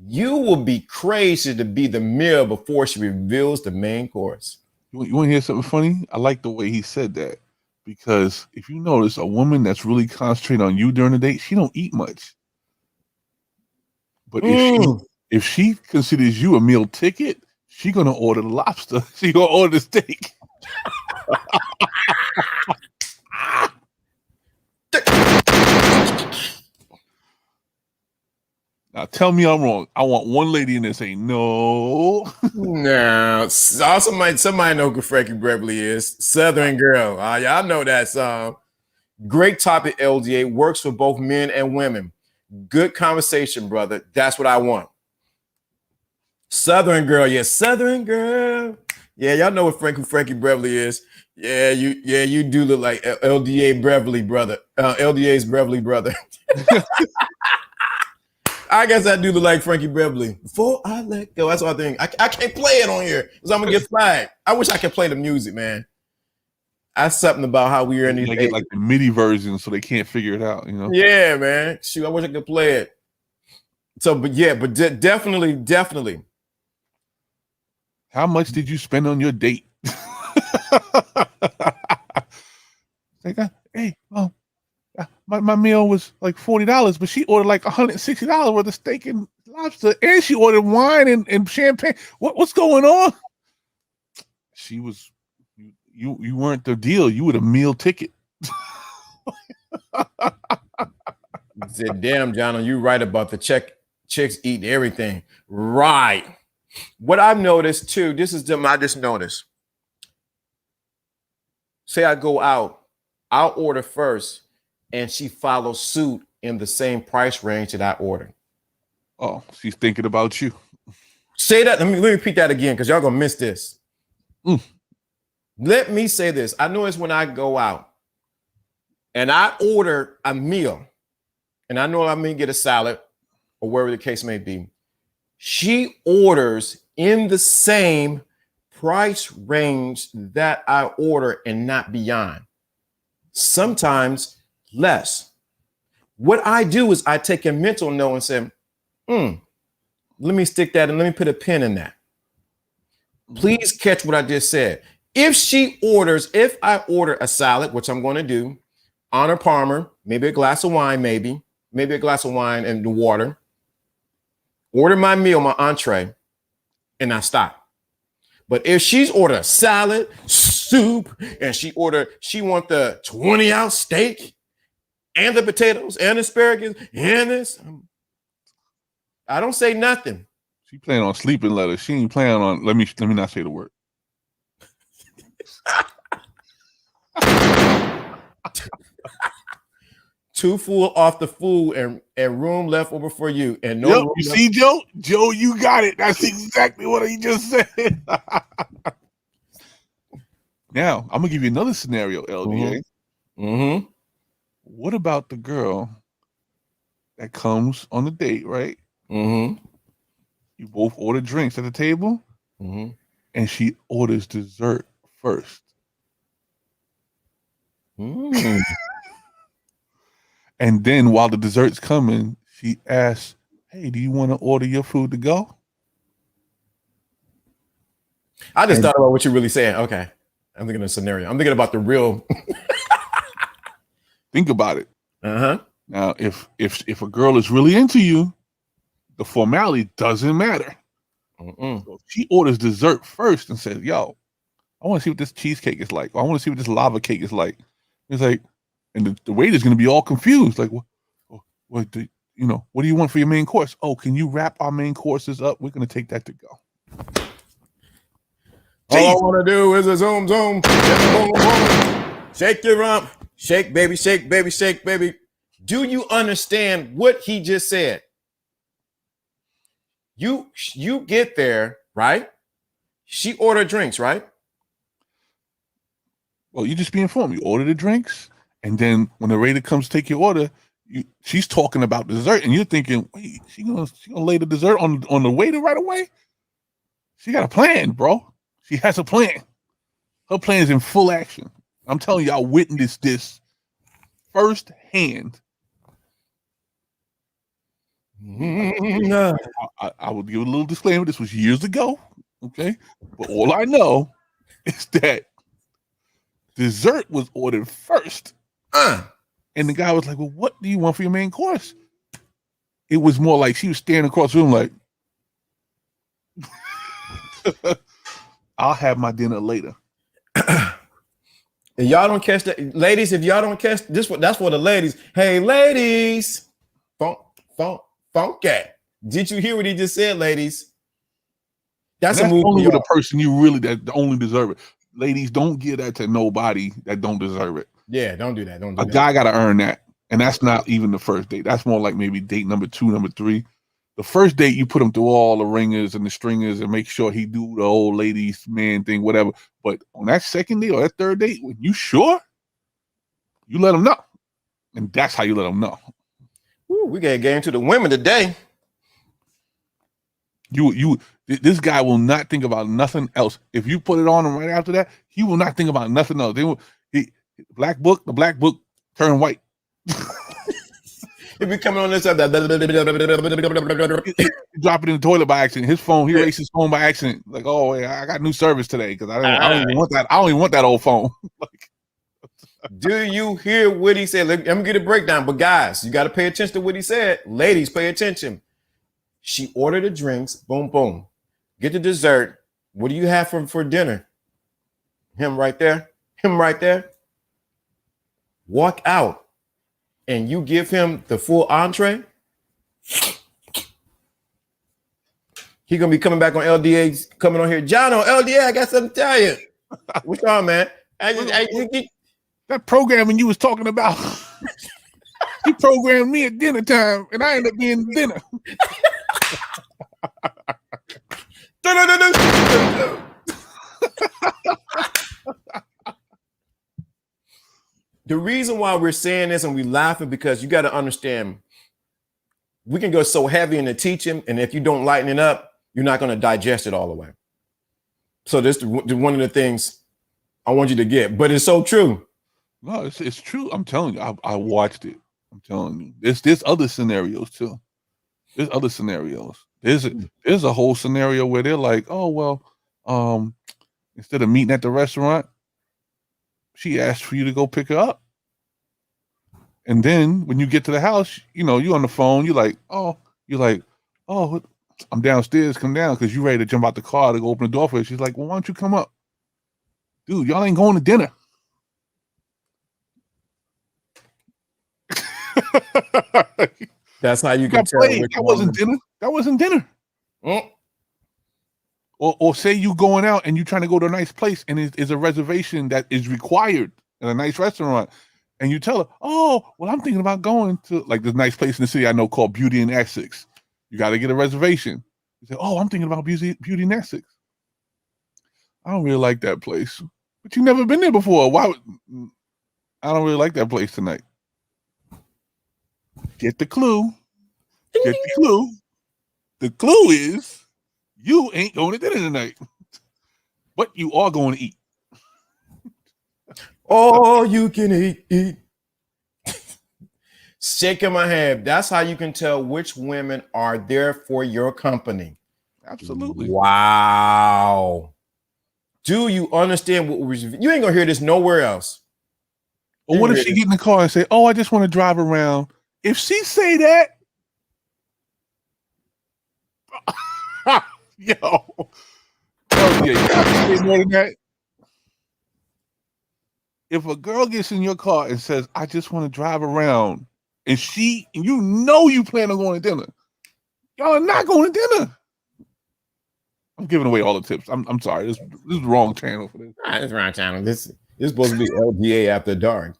You will be crazy to be the meal before she reveals the main course. You want to hear something funny? I like the way he said that, because if you notice, a woman that's really concentrating on you during the day, she don't eat much. But if she considers you a meal ticket, she gonna order the lobster. She gonna order the steak. Now tell me I'm wrong. I want one lady in there saying no. No, somebody know who Frankie Beverly is. Southern Girl. Y'all know that song. Great topic, LDA. Works for both men and women. Good conversation, brother. That's what I want. Southern Girl. Yes, Southern Girl. Yeah, y'all know what Frankie Beverly is. Yeah, you do look like LDA Beverly brother. LDA's Beverly brother. I guess I do look like Frankie Beverly. Before I let go. That's what I think. I can't play it on here because I'm gonna get flagged. I wish I could play the music, man. That's something about how we are in these days. Get like the MIDI version so they can't figure it out, you know? Yeah, man. Shoot, I wish I could play it. So, but definitely. How much did you spend on your date? Like, hey, my meal was like $40, but she ordered like $160 worth of steak and lobster, and she ordered wine and champagne. What's going on? She was, you weren't the deal. You were the meal ticket. Said, damn, John, you right about the chicks eating everything. Right. What I've noticed too, this is them I just noticed. Say I go out, I'll order first, and she follows suit in the same price range that I ordered. Oh, she's thinking about you. Say that. Let me repeat that again because y'all gonna miss this. Let me say this. I know it's when I go out and I order a meal, and I know I may get a salad or wherever the case may be. She orders in the same price range that I order and not beyond. Sometimes less. What I do is I take a mental note and say, let me stick that and let me put a pin in that. Please catch what I just said. If I order a salad, which I'm going to do, Honor Palmer, maybe a glass of wine and the water, order my meal, my entree, and I stop. But if she's ordered a salad, soup, and she want the 20-ounce steak and the potatoes and asparagus and this, I don't say nothing. She planning on sleeping letters. She ain't planning on. Let me not say the word. Too full off the food and room left over for you. And no, yep, you see, Joe? Joe, you got it. That's exactly what he just said. Now, I'm gonna give you another scenario, LDA. Mm-hmm. What about the girl that comes on the date, right? Mm-hmm. You both order drinks at the table, mm-hmm. and she orders dessert first. Mm. And then while the dessert's coming, she asks, "Hey, do you want to order your food to go?" I just thought about what you're really saying. Okay. I'm thinking of a scenario. I'm thinking about the real. Think about it. Uh-huh. Now, if a girl is really into you, the formality doesn't matter. So she orders dessert first and says, "Yo, I want to see what this cheesecake is like. Or I want to see what this lava cake is like." It's like, and the waiter's going to be all confused. Like, what do you want for your main course? Oh, can you wrap our main courses up? We're going to take that to go. All I want to do is a zoom, zoom, boom, boom. Shake your rump, shake, baby, shake, baby, shake, baby. Do you understand what he just said? You get there, right? She ordered drinks, right? Well, you just be informed. You order the drinks, and then when the waiter comes to take your order, she's talking about dessert, and you're thinking, wait, she gonna lay the dessert on the waiter right away? She got a plan, bro. She has a plan. Her plan is in full action. I'm telling you, I witnessed this firsthand. I would give a little disclaimer. This was years ago, okay? But all I know is that dessert was ordered first. And the guy was like, "Well, what do you want for your main course?" It was more like she was standing across the room like, "I'll have my dinner later." And y'all don't catch that, ladies. If y'all don't catch this, that's for the ladies. Hey, ladies, funky. Did you hear what he just said, ladies? That's a move only for with a person you really that only deserve it. Ladies, don't give that to nobody that don't deserve it. Yeah, don't do that. Don't do a that. guy got to earn that, and that's not even the first date. That's more like maybe date number 2, number 3. The first date, you put him through all the ringers and the stringers and make sure he do the old ladies man thing, whatever. But on that second date or that third date, when you sure, you let him know, and that's how you let him know. Ooh, we got to get into the women today. This guy will not think about nothing else. If you put it on him right after that, he will not think about nothing else. The black book turned white. He be coming on this side. Drop it in the toilet by accident. His phone, he erased his phone by accident. Like, oh, yeah, I got new service today because I don't even want that. I don't even want that old phone. Do you hear what he said? Let me get a breakdown. But guys, you got to pay attention to what he said. Ladies, pay attention. She ordered the drinks. Boom, boom. Get the dessert. What do you have for dinner? Him right there. Him right there. Walk out. And you give him the full entree. He gonna be coming back on LDA, coming on here. John on LDA, I got something to tell you. What's on, man? That programming you was talking about. You programmed me at dinner time, and I ended up being dinner. The reason why we're saying this and we laughing because you got to understand, we can go so heavy in the teaching, and if you don't lighten it up, you're not going to digest it all the way. So this is one of the things I want you to get, but it's so true. No, it's true. I'm telling you, I watched it. I'm telling you, there's other scenarios too. There's other scenarios. There's a whole scenario where they're like, oh well, instead of meeting at the restaurant, she asked for you to go pick her up. And then when you get to the house, you on the phone, you're like, oh, I'm downstairs, come down, because you ready to jump out the car to go open the door for her. She's like, well, why don't you come up? Dude, y'all ain't going to dinner. That's how you can got tell. played. Which That one. wasn't dinner. That wasn't dinner. Mm. Or say you going out and you trying to go to a nice place and it's a reservation that is required in a nice restaurant, and you tell her, oh, well, I'm thinking about going to like this nice place in the city I know called Beauty in Essex. You got to get a reservation. You say, oh, I'm thinking about Beauty in Essex. I don't really like that place, but you've never been there before. Why? I don't really like that place tonight. Get the clue. Get the clue. The clue is you ain't going to dinner tonight, but you are going to eat. All you can eat. Shaking my head. That's how you can tell which women are there for your company. Absolutely. Wow. Do you understand what you ain't gonna hear this nowhere else? Or what if she get in the car and say, oh, I just want to drive around? If she say that, yo, oh yeah, you say more than that. If a girl gets in your car and says, I just want to drive around, and you know you plan on going to dinner, y'all are not going to dinner. I'm giving away all the tips. I'm sorry. This is the wrong channel for this. This is wrong channel. This is supposed to be LDA after dark.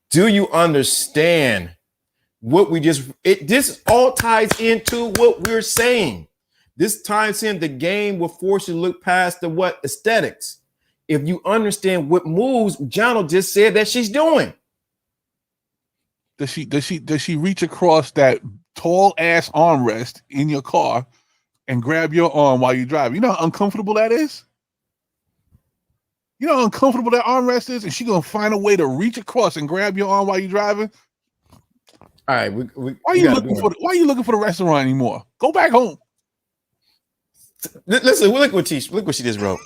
Do you understand what we just? This all ties into what we're saying. This ties in the game will force you to look past the what aesthetics. If you understand what moves Jono just said that she's doing. Does she reach across that tall ass armrest in your car and grab your arm while you drive? You know how uncomfortable that is? You know how uncomfortable that armrest is? And she gonna find a way to reach across and grab your arm while you're driving? All right, why are you looking for the restaurant anymore? Go back home. Listen, look what she just wrote.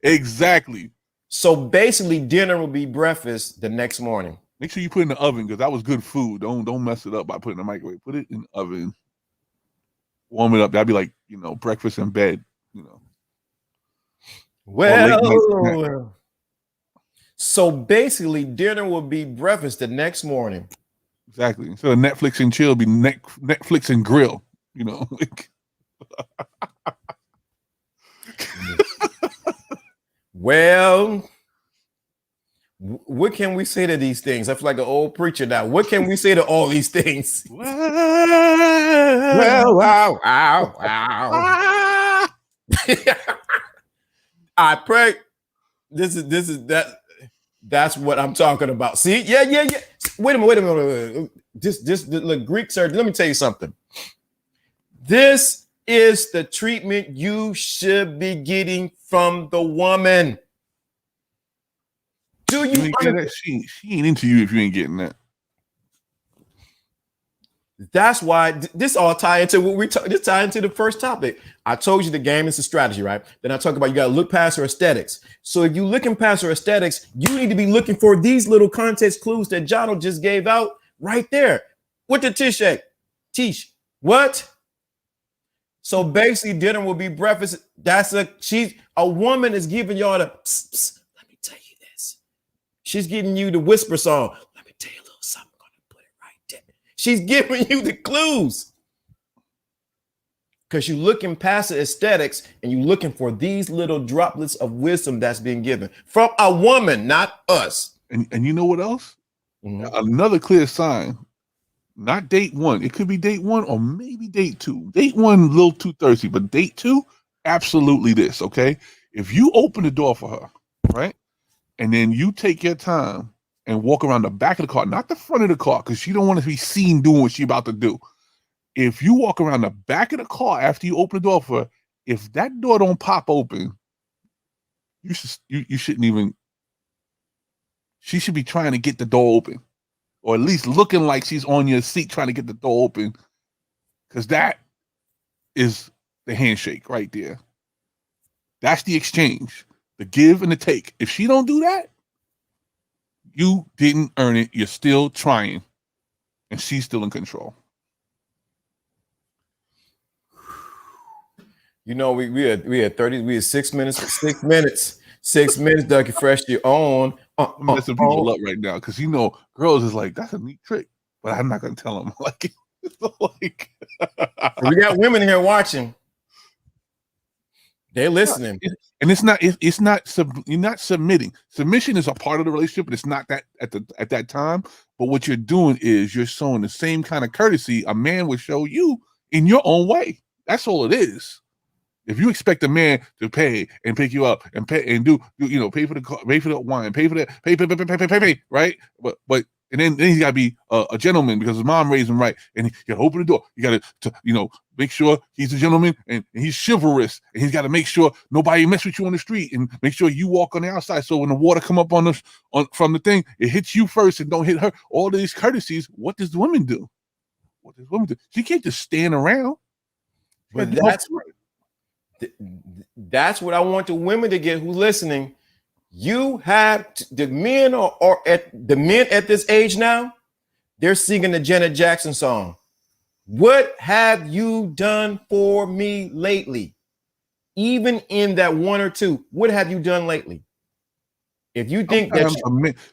Exactly. So basically, dinner will be breakfast the next morning. Make sure you put it in the oven because that was good food. Don't mess it up by putting it in the microwave. Put it in the oven. Warm it up. That'd be like, breakfast in bed, Well, so basically, dinner will be breakfast the next morning. Exactly. Instead of Netflix and chill, it'll be Netflix and grill. Well, what can we say to these things? I feel like an old preacher now. What can we say to all these things? Well, wow. I pray. This is that. That's what I'm talking about. See, yeah. Wait a minute. This the Greek surgeon. Let me tell you something. This is the treatment you should be getting from the woman. Do you ain't get that? She ain't into you if you ain't getting that. That's why this all tie into what this tie into the first topic. I told you the game is a strategy, right? Then I talk about you got to look past her aesthetics. So if you're looking past her aesthetics, you need to be looking for these little context clues that Jono just gave out right there. What did Tish say? Tish, what? So basically, dinner will be breakfast. A woman is giving y'all the psst, psst, let me tell you this. She's giving you the whisper song. Let me tell you a little something. I'm gonna put it right there. She's giving you the clues. Because you're looking past the aesthetics and you're looking for these little droplets of wisdom that's being given from a woman, not us. And you know what else? Mm-hmm. Another clear sign. Not date one. It could be date one or maybe date two. Date one, a little too thirsty, but date two, absolutely this, okay? If you open the door for her, right? And then you take your time and walk around the back of the car, not the front of the car, because she don't want to be seen doing what she about to do. If you walk around the back of the car after you open the door for her, if that door don't pop open, you shouldn't even, she should be trying to get the door open. Or at least looking like she's on your seat trying to get the door open. Because that is the handshake right there. That's the exchange. The give and the take. If she don't do that, You didn't earn it. You're still trying, and she's still in control. You know, we had 6 minutes, 6 minutes, Ducky Fresh, you on. I'm messing people up right now because girls is like, that's a neat trick, but I'm not gonna tell them. Like we got women here watching. They're listening. And you're not submitting. Submission is a part of the relationship, but it's not that at that time. But what you're doing is you're showing the same kind of courtesy a man would show you in your own way. That's all it is. If you expect a man to pay and pick you up and pay and pay for the car, pay for the wine, pay for that, pay, right? But and then he's got to be a gentleman because his mom raised him right, and you got to open the door. You got to make sure he's a gentleman and he's chivalrous, and he's got to make sure nobody mess with you on the street, and make sure you walk on the outside. So when the water come up from the thing, it hits you first and don't hit her. All of these courtesies. What does the women do? She can't just stand around. But that's what I want the women to get who listening. You have the men the men at this age now, they're singing the Janet Jackson song. What have you done for me lately? Even in that one or two, what have you done lately? If you think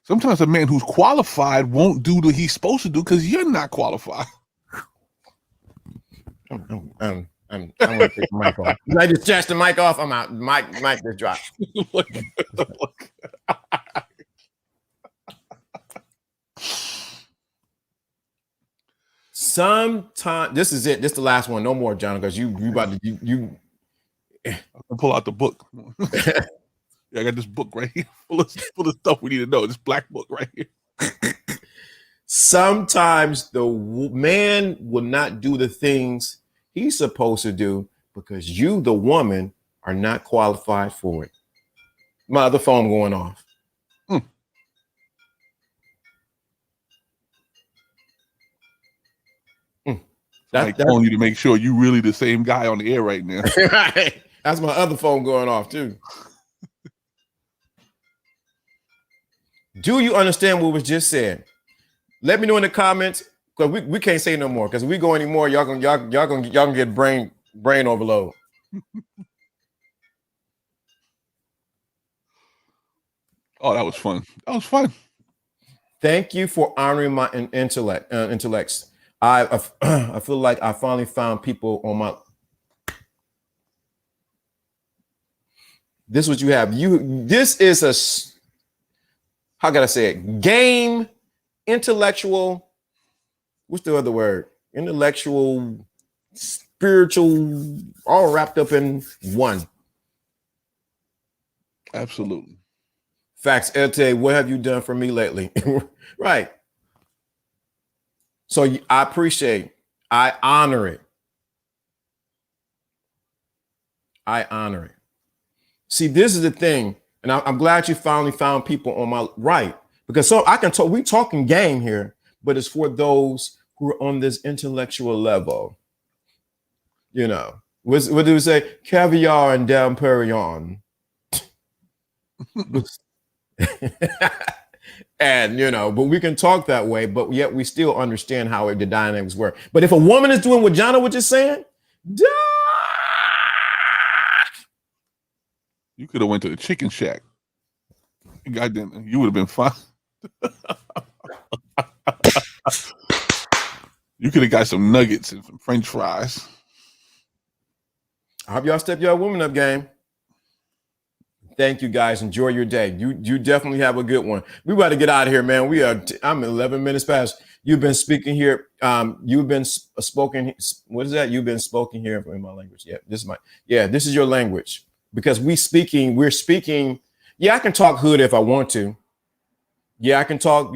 sometimes a man who's qualified won't do what he's supposed to do because you're not qualified. I'm gonna take the mic off. I just touched the mic off. I'm out. Mic just dropped. Sometimes this is it. This is the last one. No more, John, because you about to you. I can pull out the book. Yeah, I got this book right here full of stuff we need to know. This black book right here. Sometimes the man will not do the things he's supposed to do because you, the woman, are not qualified for it. My other phone going off. That's telling you to make sure you really the same guy on the air right now. Right. That's my other phone going off too. Do you understand what was just said? Let me know in the comments, because we can't say no more. Because if we go anymore, y'all gonna get brain overload. Oh, that was fun. That was fun. Thank you for honoring my intellects. I feel like I finally found people on my. This is what you have. This is a, how can I say it? Game, intellectual. What's the other word? Intellectual, spiritual, all wrapped up in one. Absolutely. Facts. Elte, what have you done for me lately? Right. So I appreciate, I honor it. I honor it. See, this is the thing, and I'm glad you finally found people on my right, because so I can talk. We talking game here, but it's for those who are on this intellectual level. You know, what do we say? Caviar and Dom Perignon. And but we can talk that way, but yet we still understand how the dynamics work. But if a woman is doing what Jonna was just saying, you could have went to the chicken shack. Goddamn, you would have been fine. You could have got some nuggets and some French fries. I hope y'all step your woman up game. Thank you, guys. Enjoy your day. You definitely have a good one. We about to get out of here, man. I'm 11 minutes past. You've been speaking here. You've been spoken. What is that? You've been spoken here in my language. Yeah, this is your language, because we're speaking. Yeah, I can talk hood if I want to. Yeah, I can talk,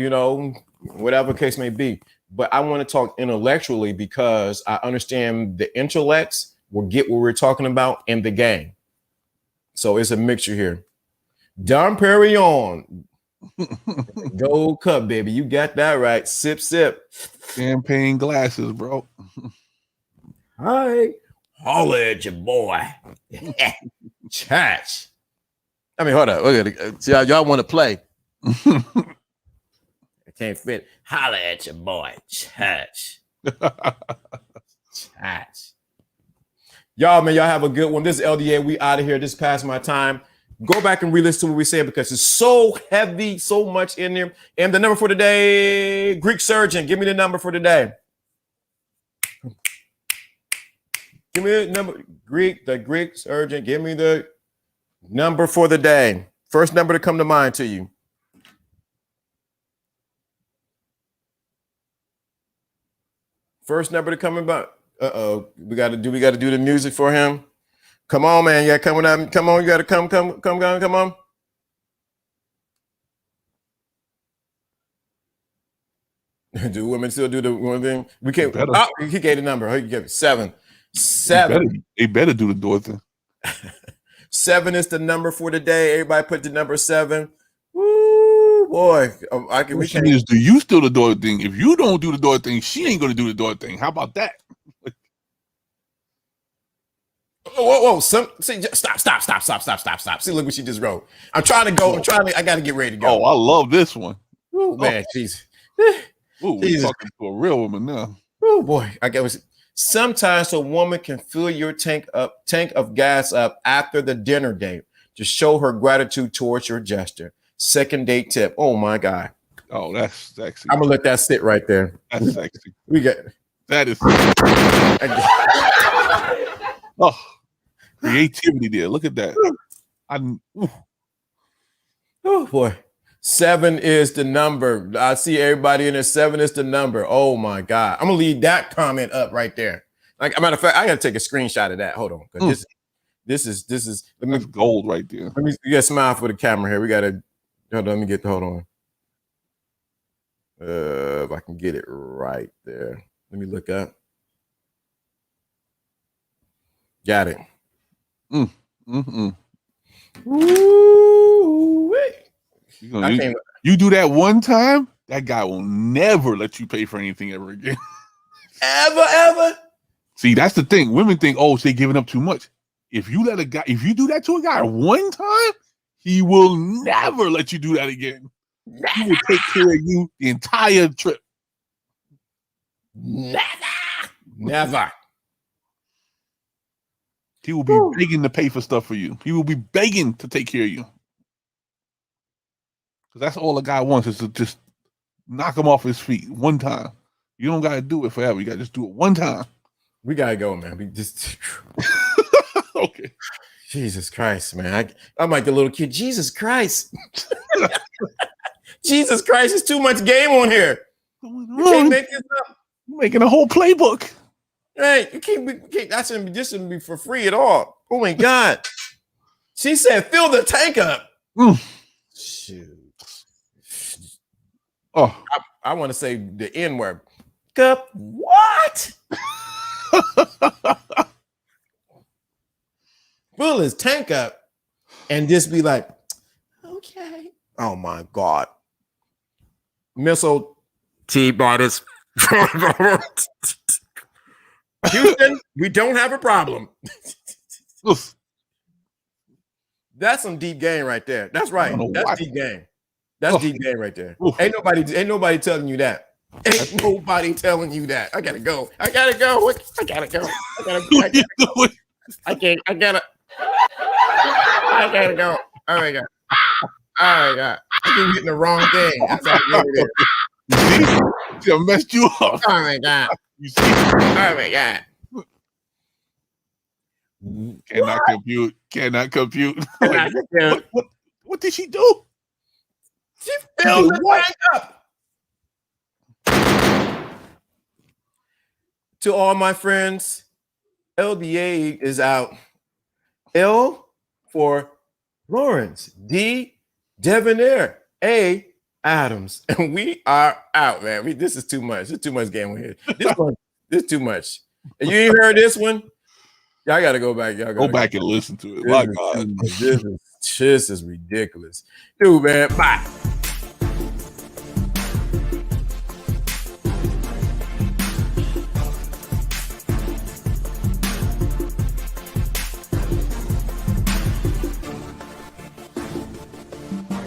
whatever case may be. But I want to talk intellectually because I understand the intellects will get what we're talking about in the game. So it's a mixture here. Dom Perignon. Gold cup, baby. You got that right. Sip, sip. Champagne glasses, bro. Hi. Holla at your boy. Chat. I mean, hold up. See how y'all want to play. Can't fit. Holla at your boy, Church. Church. Y'all, man, y'all have a good one. This is LDA. We out of here. This is past my time. Go back and re-listen to what we said because it's so heavy, so much in there. And the number for today, Greek Surgeon. Give me the number for today. Give me the number, the Greek Surgeon. Give me the number for the day. First number to come to mind to you. First number to come about. We gotta do the music for him. Come on, man. Yeah, coming up. Come on, you gotta come on. Do women still do the one thing? We can't. Oh, he gave the number. He gave it 7. They better do the door thing. 7 is the number for the day. Everybody put the number 7. Woo, boy. We can't. Do you still the door thing? If you don't do the door thing, she ain't gonna do the door thing. How about that? Whoa. Stop. See, look what she just wrote. I'm trying to go. I gotta get ready to go. Oh, I love this one. Oh, man, jeez. Ooh, we're talking to a real woman now. Oh boy, sometimes a woman can fill your tank of gas up after the dinner date to show her gratitude towards your gesture. Second date tip. Oh my God. Oh, that's sexy. I'm gonna let that sit right there. That's sexy. That is. Oh, creativity there. Look at that. Oh boy. 7 is the number. I see everybody in there. 7 is the number. Oh my God. I'm gonna leave that comment up right there. Like a matter of fact, I gotta take a screenshot of that. Hold on. This is that's gold right there. You gotta smile for the camera here. We gotta hold on. Hold on. If I can get it right there. Let me look up. Got it. Ooh, wait. You do that one time, that guy will never let you pay for anything ever again. Ever? See, that's the thing. Women think, oh, they're giving up too much. If you do that to a guy one time, he will never let you do that again. He will take care of you the entire trip. Never. He will be begging to pay for stuff for you. He will be begging to take care of you. Because that's all a guy wants is to just knock him off his feet one time. You don't got to do it forever. You got to just do it one time. We got to go, man. We just... Okay. Jesus Christ, man. I'm like the little kid. Jesus Christ. Jesus Christ, it's too much game on here. You can't make this up. You're making a whole playbook. Hey, you can't this shouldn't be for free at all. Oh my God. She said, fill the tank up. Shoot. Oh, I want to say the N word. Cup, what? Fill his tank up and just be like, okay. Oh my God. Missile T-Bodies. Houston, we don't have a problem. That's some deep game right there. That's right. That's deep game. That's deep game right there. Ain't nobody telling you that. Ain't nobody telling you that. I gotta go. I gotta go. I gotta go. Oh my God. I keep hitting the wrong thing. That's how it is. She messed you up. Oh my God. You see? Oh my God. Cannot compute. What did she do? She filled the tank up. To all my friends, LBA is out. L for Lawrence, D Devonair, A Adams, and we are out, man. This is too much. There's too much game here. This is too much. And you ain't heard this one? Y'all got to go back. Y'all go back and listen to it. My God, this is ridiculous, dude, man. Bye.